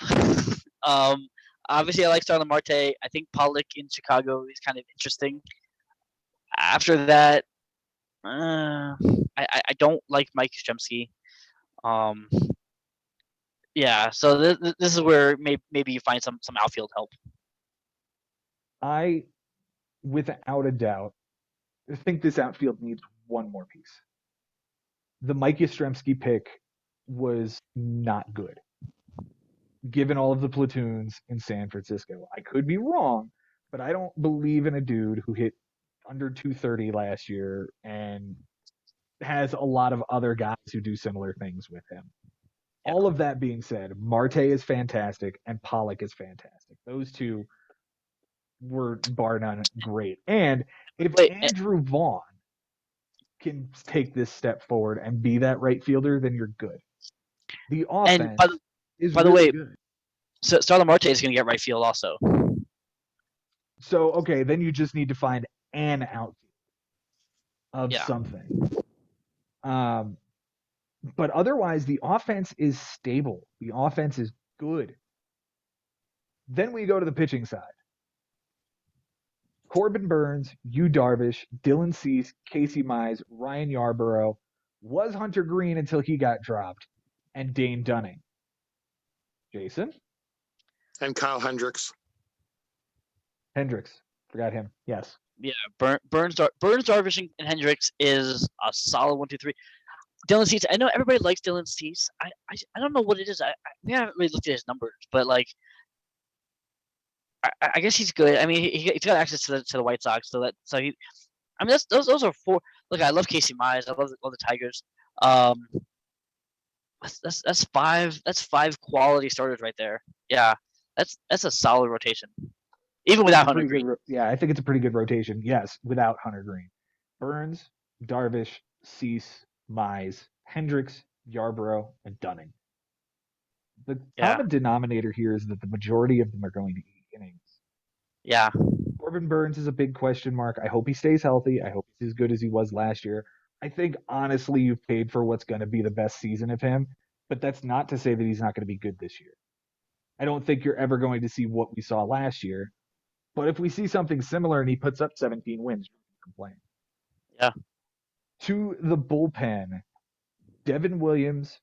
Obviously, I like Starling Marte. I think Pollock in Chicago is kind of interesting. After that, I don't like Mike Yastrzemski. Yeah, so this is where maybe you find some outfield help. I, without a doubt, think this outfield needs one more piece. The Mike Yastrzemski pick was not good, given all of the platoons in San Francisco. I could be wrong, but I don't believe in a dude who hit under 230 last year and has a lot of other guys who do similar things with him. Yeah. All of that being said, Marte is fantastic and Pollock is fantastic. Those two were bar none great. And if Andrew Vaughn can take this step forward and be that right fielder, then you're good. The offense is by the way good. So Starling Marte is going to get right field also. So okay, then you just need to find an outfield of something. But otherwise, the offense is stable. The offense is good. Then we go to the pitching side. Corbin Burns, Yu Darvish, Dylan Cease, Casey Mize, Ryan Yarbrough, was Hunter Green until he got dropped, and Dane Dunning. Jason? And Kyle Hendricks. Forgot him. Yes. Yeah, Burns, Darvish, and Hendricks is a solid 1, 2, 3. Dylan Cease, I know everybody likes Dylan Cease. I don't know what it is. We haven't really looked at his numbers, but like, I guess he's good. I mean, he's got access to the White Sox, those are 4. Look, I love Casey Mize. I love the Tigers. That's 5. That's 5 quality starters right there. Yeah, that's a solid rotation, even without Hunter Green. Yeah, I think it's a pretty good rotation. Yes, without Hunter Green, Burns, Darvish, Cease, Mize, Hendricks, Yarbrough, and Dunning. The common denominator here is that the majority of them are going to eat innings. Yeah. Corbin Burns is a big question mark. I hope he stays healthy. I hope he's as good as he was last year. I think, honestly, you've paid for what's going to be the best season of him, but that's not to say that he's not going to be good this year. I don't think you're ever going to see what we saw last year, but if we see something similar and he puts up 17 wins, you can complain. Yeah. To the bullpen, Devin Williams.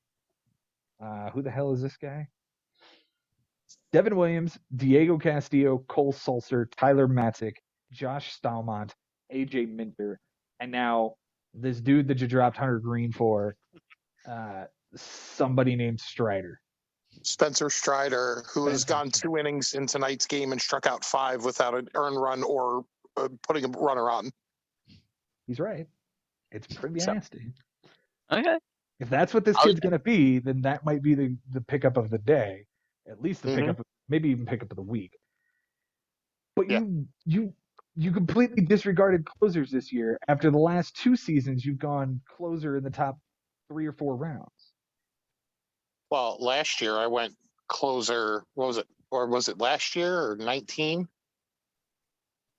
Who the hell is this guy? Devin Williams, Diego Castillo, Cole Sulser, Tyler Matzik, Josh Stalmont, AJ Minter, and now this dude that you dropped Hunter Green for, somebody named Strider. Spencer Strider, who has gone 2 innings in tonight's game and struck out 5 without an earned run or putting a runner on. He's right. It's pretty nasty. Okay. If that's what this kid's going to be, then that might be the pickup of the day. At least the pickup, maybe even pickup of the week. But you completely disregarded closers this year. After the last 2 seasons, you've gone closer in the top 3 or 4 rounds. Well, last year I went closer. What was it? Or was it last year or 19?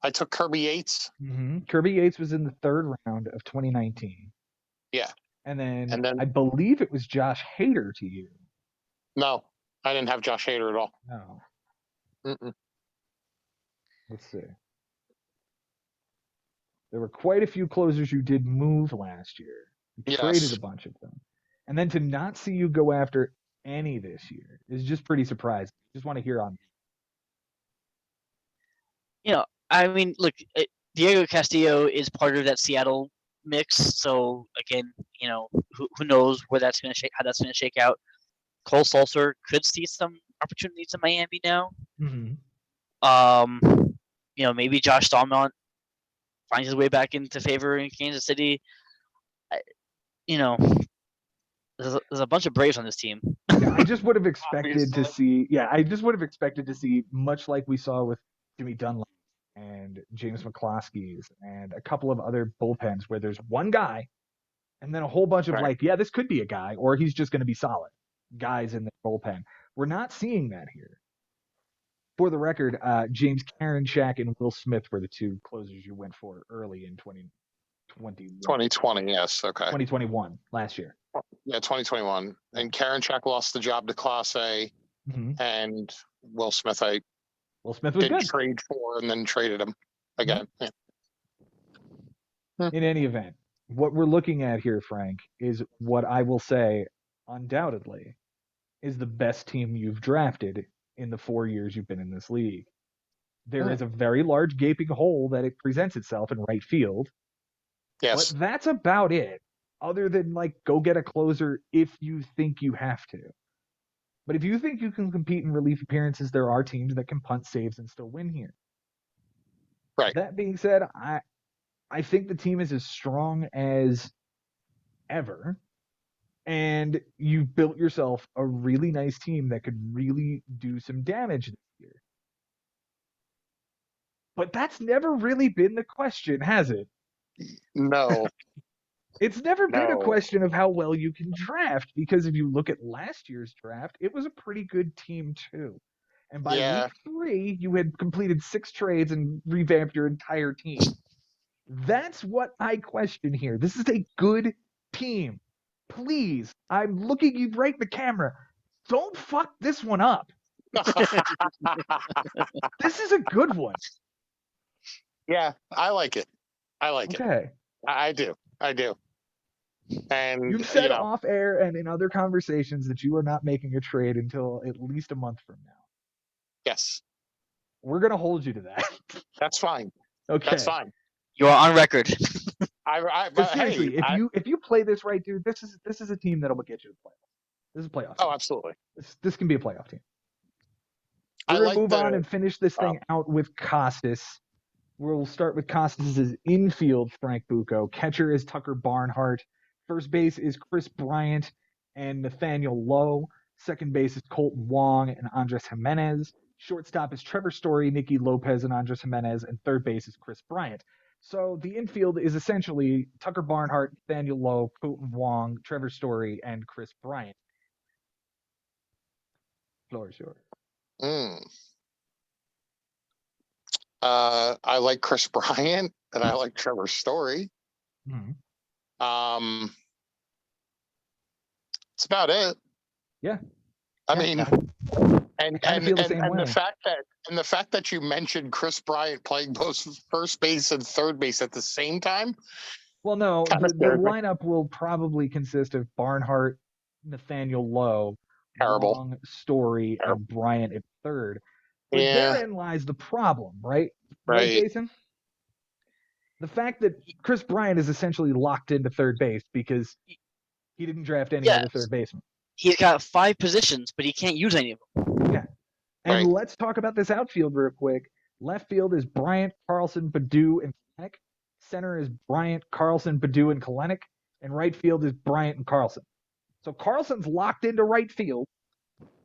I took Kirby Yates. Mm-hmm. Kirby Yates was in the 3rd round of 2019. Yeah. And then I believe it was Josh Hader to you. No, I didn't have Josh Hader at all. No. Mm-mm. Let's see. There were quite a few closers you did move last year. You traded a bunch of them. And then to not see you go after any this year is just pretty surprising. Just want to hear on. I mean, look, Diego Castillo is part of that Seattle mix. So again, who knows where that's going to how that's going to shake out. Cole Sulcer could see some opportunities in Miami now. Mm-hmm. Maybe Josh Stallman finds his way back into favor in Kansas City. There's a bunch of Braves on this team. Yeah, I just would have expected to see. Yeah, I just would have expected to see much like we saw with Jimmy Dunlap and James McCloskey's and a couple of other bullpens where there's one guy and then a whole bunch of Right. yeah, this could be a guy or he's just going to be solid guys in the bullpen. We're not seeing that here. For the record, James Karinchak and Will Smith were the two closers you went for early in 2021. 2020, yes. Okay. 2021, last year. Yeah, 2021. And Karinchak lost the job to Class A, and Will Smith Will Smith was did good. trade for and then traded him again. Yeah. In any event, what we're looking at here, Frank, is what I will say undoubtedly is the best team you've drafted in the 4 years you've been in this league. There is a very large gaping hole that it presents itself in right field. Yes. But that's about it, other than go get a closer if you think you have to. But if you think you can compete in relief appearances, there are teams that can punt saves and still win here. Right. That being said, I think the team is as strong as ever. And you've built yourself a really nice team that could really do some damage this year. But that's never really been the question, has it? No. It's never been a question of how well you can draft, because if you look at last year's draft, it was a pretty good team too. And by week 3, you had completed 6 trades and revamped your entire team. That's what I question here. This is a good team. Please, I'm looking you right in the camera. Don't fuck this one up. This is a good one. Yeah, I like it. Okay. I do. And you've said off air and in other conversations that you are not making a trade until at least a month from now. Yes. We're gonna hold you to that. That's fine. Okay. That's fine. You are on record. But seriously, if you play this right, dude, this is a team that'll get you to the playoffs. This is a playoff team. Oh, absolutely. This can be a playoff team. We're gonna move on and finish this thing out with Costas. We'll start with Costas' infield, Frank Bucco. Catcher is Tucker Barnhart. First base is Chris Bryant and Nathaniel Lowe. Second base is Colton Wong and Andres Jimenez. Shortstop is Trevor Story, Nicky Lopez, and Andres Jimenez. And third base is Chris Bryant. So the infield is essentially Tucker Barnhart, Nathaniel Lowe, Colton Wong, Trevor Story, and Chris Bryant. Floor is yours. I like Chris Bryant and I like Trevor Story. Mm-hmm. It's about it. Yeah. I mean, and the fact that you mentioned Chris Bryant playing both first base and third base at the same time. Well, no, the lineup will probably consist of Barnhart, Nathaniel Lowe, Long, Story, and Bryant at third. But therein lies the problem, right? Right, Jason? The fact that Chris Bryant is essentially locked into third base because he didn't draft any other third baseman. He's got 5 positions, but he can't use any of them. Yeah. And let's talk about this outfield real quick. Left field is Bryant, Carlson, Baду, and Kelenic. Center is Bryant, Carlson, Badu, and Kelenic. And right field is Bryant and Carlson. So Carlson's locked into right field.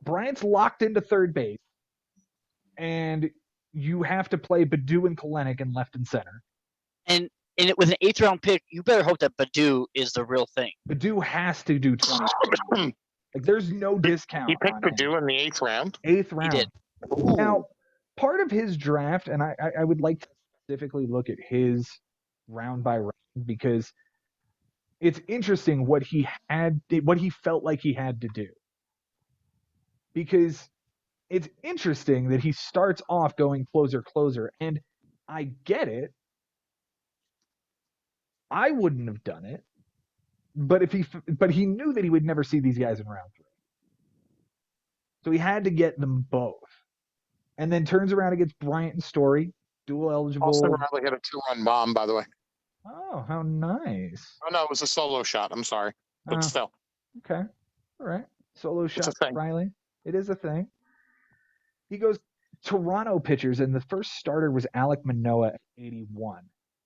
Bryant's locked into third base. And you have to play Badu and Kelenic in left and center. And with an 8th round pick, you better hope that Badu is the real thing. Baду has to do 20. There's no discount. He picked Badu in the 8th round. 8th round. He did. Ooh. Now, part of his draft, and I would like to specifically look at his round by round because it's interesting what he felt like he had to do. Because it's interesting that he starts off going closer, and I get it. I wouldn't have done it, but he knew that he would never see these guys in round 3, so he had to get them both, and then turns around against Bryant and Story, dual eligible. Austin Riley hit a 2-run bomb, by the way. Oh, how nice! Oh no, it was a solo shot. I'm sorry, but still. Okay, all right. Solo It's a shot thing. Riley. It is a thing. He goes Toronto pitchers, and the first starter was Alek Manoah at 81.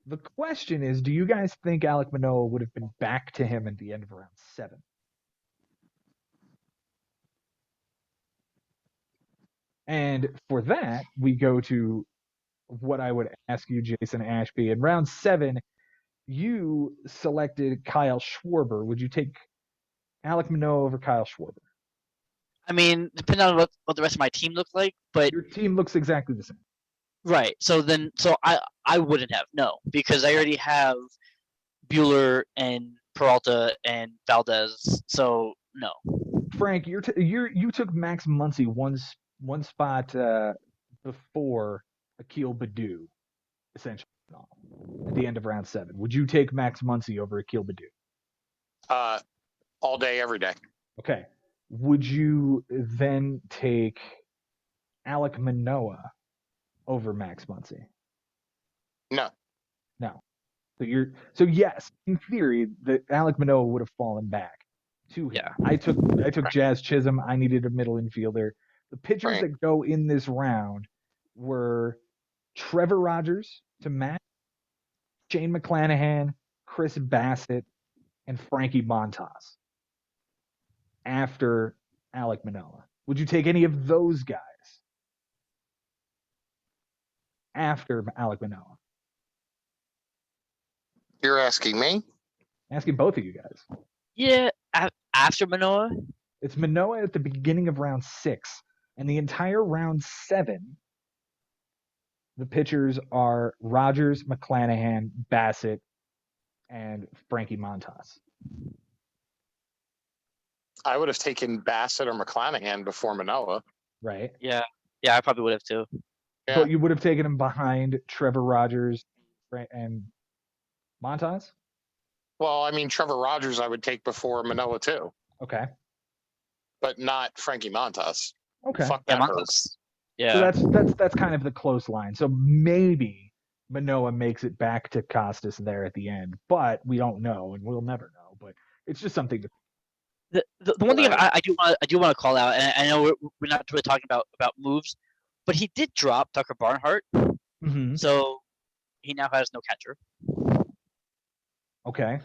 The question is, do you guys think Alek Manoah would have been back to him at the end of round 7? And for that, we go to what I would ask you, Jason Ashby. In round 7, you selected Kyle Schwarber. Would you take Alek Manoah over Kyle Schwarber? I mean, depending on what the rest of my team looked like, but Your team looks exactly the same. right. So I wouldn't have, no, because I already have Bueller and Peralta and Valdez. So no. Frank, you took Max Muncy one spot before Akil Baddoo, essentially, at the end of round 7. Would you take Max Muncy over Akil Baddoo? All day, every day. Okay. Would you then take Alek Manoah over Max Muncy? No. No. So yes, in theory, that Alek Manoah would have fallen back to him. Yeah. I took Jazz Chisholm. I needed a middle infielder. The pitchers that go in this round were Trevor Rogers to Matt, Shane McClanahan, Chris Bassett, and Frankie Montas after Alek Manoah. Would you take any of those guys after Alek Manoah? You're asking me? Asking both of you guys. Yeah, after Manoah. It's Manoah at the beginning of round 6, and the entire round 7, the pitchers are Rogers, McClanahan, Bassett, and Frankie Montas. I would have taken Bassett or McClanahan before Manoah. Right. Yeah, I probably would have too. Yeah. But you would have taken him behind Trevor Rogers and Montas? Well, I mean, Trevor Rogers I would take before Manoah too, Okay. but not Frankie Montas. Okay. Fuck Yeah, that Montas. hurts. Yeah. So that's kind of the close line. So maybe Manoah makes it back to Costas there at the end, but we don't know, and we'll never know. But it's just something to. The one thing Right. I do want to call out, and I know we're not really talking about moves, but he did drop Tucker Barnhart, Mm-hmm. so he now has no catcher. Okay.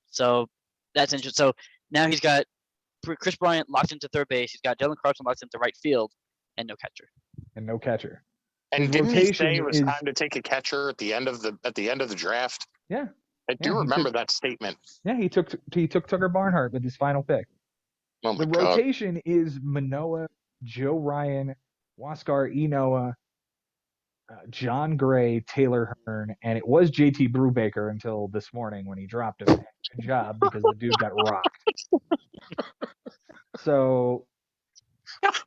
So that's interesting. So now he's got Chris Bryant locked into third base. He's got Dylan Carlson locked into right field, and no catcher. And no catcher. And His didn't he rotation say it was is- time to take a catcher at the end of the draft? Yeah. I do Yeah, he remember took- that statement. Yeah, he took Tucker Barnhart with his final pick. Oh my The god. rotation is Manoah, Joe Ryan, Huascar Enoa, John Gray, Taylor Hearn, and it was JT Brubaker until this morning when he dropped him. Good job, because the dude got rocked. So,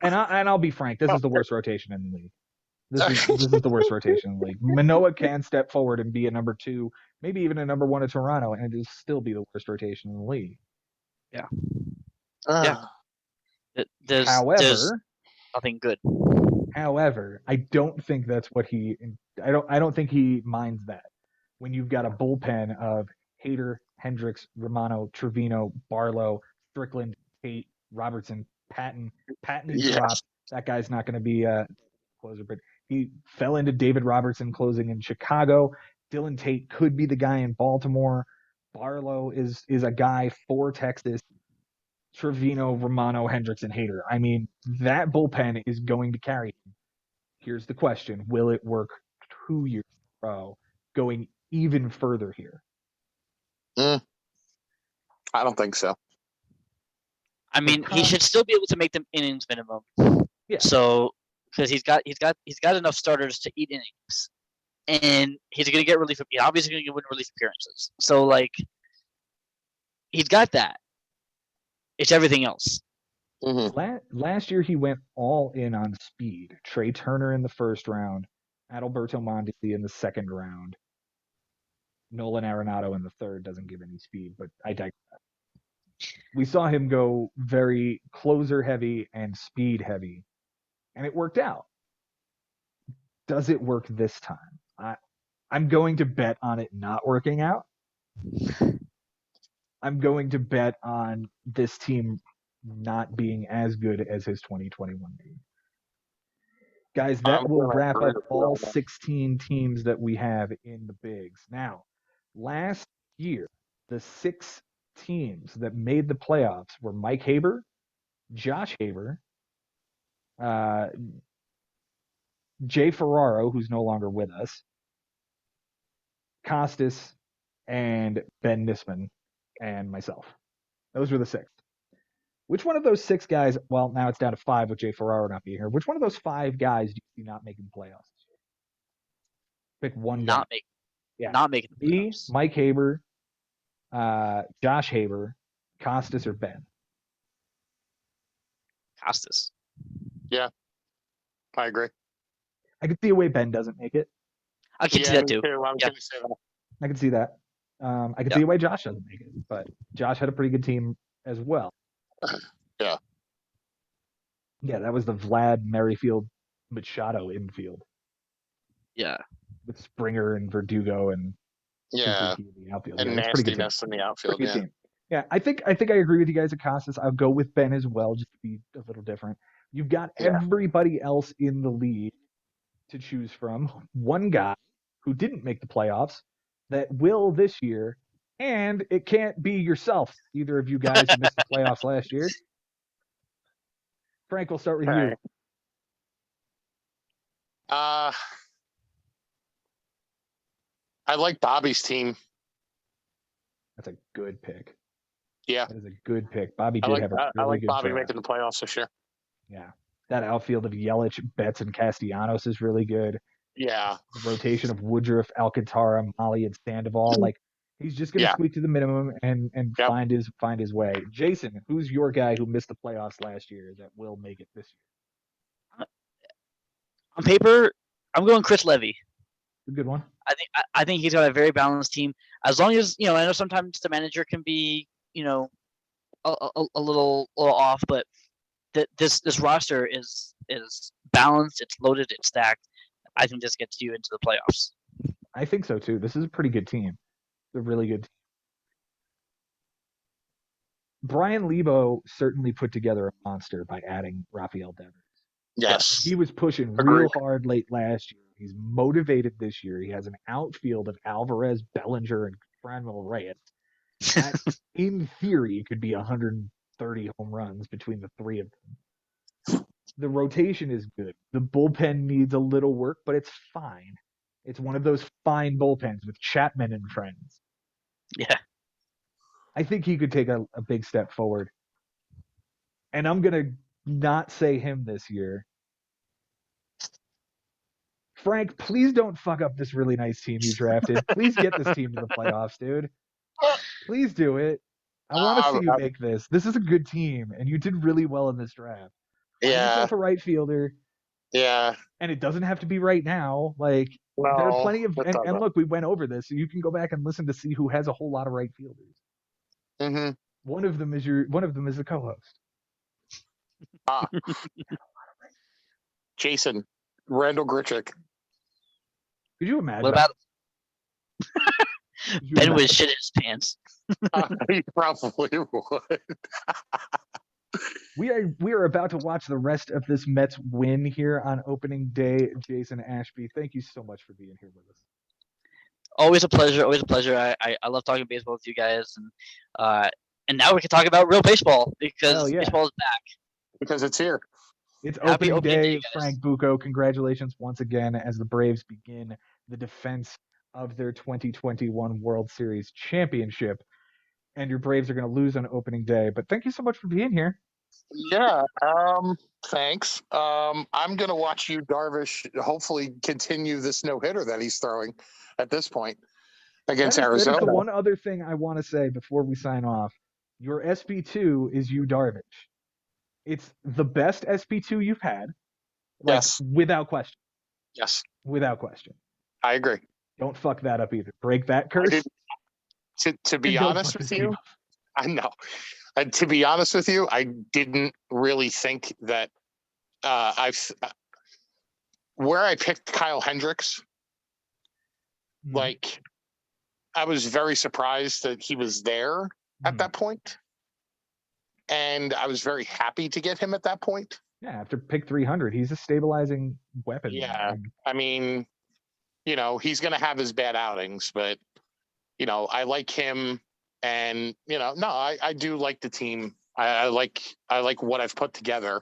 and I'll be frank, this is the worst rotation in the league. This is the worst rotation in the league. Manoah can step forward and be a number 2, maybe even a number 1 at Toronto, and it'll still be the worst rotation in the league. Yeah. Ah. There's However, nothing good. However, I don't think that's what I don't think he minds that. When you've got a bullpen of Hader, Hendricks, Romano, Trevino, Barlow, Strickland, Tate, Robertson, Patton he Yes. dropped. That guy's not going to be a closer, but he fell into David Robertson closing in Chicago. Dylan Tate could be the guy in Baltimore. Barlow is a guy for Texas. Trevino, Romano, Hendricks, and Hader. I mean, that bullpen is going to carry him. Here's the question. Will it work 2 years in a row, going even further here? I don't think so. I mean, he should still be able to make them innings minimum. Yeah. So, because he's got enough starters to eat innings, and he's going to get relief. He's obviously going to win relief appearances. So, like, he's got that. It's everything else. Mm-hmm. Last year, he went all in on speed. Trey Turner in the first round, Adalberto Mondesi in the second round, Nolan Arenado in the third. Doesn't give any speed, but I digress. We saw him go very closer heavy and speed heavy, and it worked out. Does it work this time? I'm going to bet on it not working out. I'm going to bet on this team not being as good as his 2021 team. Guys, that will gonna wrap agree up with you all on that. 16 teams that we have in the bigs. Now, last year, the 6 teams that made the playoffs were Mike Haber, Josh Haber, Jay Ferraro, who's no longer with us, Costas, and Ben Nisman, and myself. Those were the 6. Which one of those 6 guys, well, now it's down to 5 with Jay Ferraro not being here. Which one of those 5 guys do you see not making the playoffs this year? Pick one guy. Not making the Me, playoffs. Mike Haber, Josh Haber, Costas, or Ben. Costas. I agree. I could see a way Ben doesn't make it. I can see Yeah, that me too. too. I was Yeah. gonna say that. I could see that. I could Yeah. see a way Josh doesn't make it, but Josh had a pretty good team as well. Yeah. Yeah, that was the Vlad Merrifield Machado infield Yeah. with Springer and Verdugo and Yeah. Suzuki in the outfield. And Yeah, that's a pretty good team. nastiness in the outfield. Pretty good Yeah. team. Yeah, I think I agree with you guys at Costas. I'll go with Ben as well, just to be a little different. You've got Yeah. everybody else in the league to choose from. One guy who didn't make the playoffs that will this year, and it can't be yourself, either of you guys who missed the playoffs last year. Frank, we'll start with you. Okay. I like Bobby's team. That's a good pick. Yeah. That is a good pick. Bobby I did like have a really I like good Bobby draft. making the playoffs this year. Yeah. That outfield of Yelich, Betts, and Castellanos is really good. Yeah. The rotation of Woodruff, Alcantara, Molly, and Sandoval. Like, he's just going to Yeah. squeak to the minimum and Yep. find his way. Jason, who's your guy who missed the playoffs last year that will make it this year? On paper, I'm going Chris Levy. A good one. I think he's got a very balanced team. As long as I know sometimes the manager can be a little off, but this roster is balanced. It's loaded. It's stacked. I think this gets you into the playoffs. I think so too. This is a pretty good team. It's a really good team. Brian Lebo certainly put together a monster by adding Rafael Devers. Yes. He was pushing real hard late last year. He's motivated this year. He has an outfield of Alvarez, Bellinger, and Franmil Reyes. That, in theory, could be 130 home runs between the 3 of them. The rotation is good. The bullpen needs a little work, but it's fine. It's one of those fine bullpens with Chapman and friends. Yeah. I think he could take a big step forward. And I'm going to not say him this year. Frank, please don't fuck up this really nice team you drafted. Please get this team to the playoffs, dude. Please do it. I want to see you make this. This is a good team, and you did really well in this draft. Find yourself a right fielder. Yeah. And it doesn't have to be right now. Like, there are plenty of, and look, we went over this, so you can go back and listen to see who has a whole lot of right fielders. Mm-hmm. One of them is the co-host. Jason, Randall Grichuk. Could you imagine? What about Ben would shit his pants? He probably would. We are about to watch the rest of this Mets win here on opening day. Jason Ashby, thank you so much for being here with us. Always a pleasure. Always a pleasure. I love talking baseball with you guys, and now we can talk about real baseball because baseball is back. Because it's here. It's opening day, Frank Bucco. Congratulations once again as the Braves begin the defense of their 2021 World Series championship. And your Braves are going to lose on opening day. But thank you so much for being here. Yeah. Thanks. I'm going to watch you, Darvish, hopefully continue this no-hitter that he's throwing at this point against Arizona. That is the one other thing I want to say before we sign off. Your SB2 is you, Darvish. It's the best SB2 you've had. Like, yes. Without question. Yes. Without question. I agree. Don't fuck that up either. Break that curse. To be honest with you, I know. To be honest with you, I didn't really think that where I picked Kyle Hendricks, like, I was very surprised that he was there at that point. and I was very happy to get him at that point. Yeah, after pick 300, he's a stabilizing weapon. Yeah, I mean, he's going to have his bad outings, but I like him, and no, I do like the team. I like what I've put together.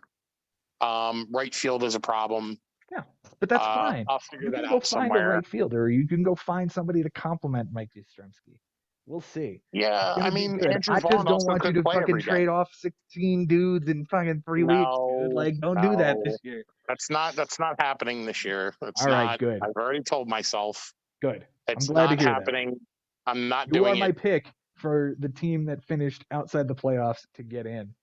Right field is a problem. Yeah, but that's fine. I'll figure You that can go out find somewhere. a right fielder, or you can go find somebody to complement Mike Yastrzemski. We'll see. Yeah, I mean, Andrew I Vaughn just don't also want you could to play fucking every day. trade off 16 dudes in fucking 3 weeks, dude. Like, don't do that this year. That's not happening this year. It's All right, not. good. I've already told myself. Good. It's I'm glad to not hear happening. that. I'm not You doing are my it. pick for the team that finished outside the playoffs to get in.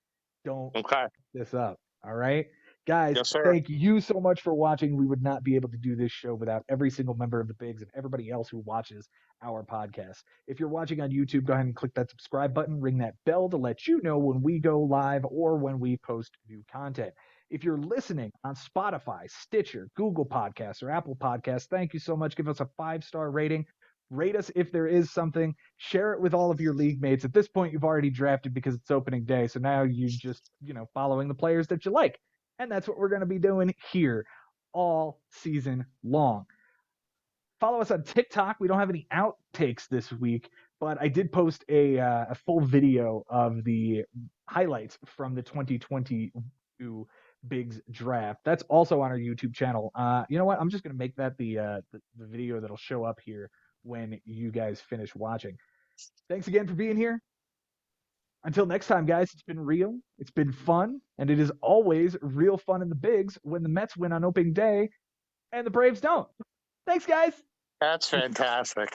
Don't Okay. this up. All right. Guys, Yes, sir. thank you so much for watching. We would not be able to do this show without every single member of the Bigs and everybody else who watches our podcast. If you're watching on YouTube, go ahead and click that subscribe button, ring that bell to let you know when we go live or when we post new content. If you're listening on Spotify, Stitcher, Google Podcasts, or Apple Podcasts, thank you so much. Give us a 5-star rating. Rate us if there is something. Share it with all of your league mates. At this point, you've already drafted because it's opening day. So now you just, following the players that you like. And that's what we're going to be doing here all season long. Follow us on TikTok. We don't have any outtakes this week, but I did post a full video of the highlights from the 2022 Bigs draft. That's also on our YouTube channel. You know what? I'm just going to make that the video that'll show up here when you guys finish watching. Thanks again for being here. Until next time, guys, it's been real, it's been fun, and it is always real fun in the Bigs when the Mets win on opening day and the Braves don't. Thanks, guys. That's fantastic.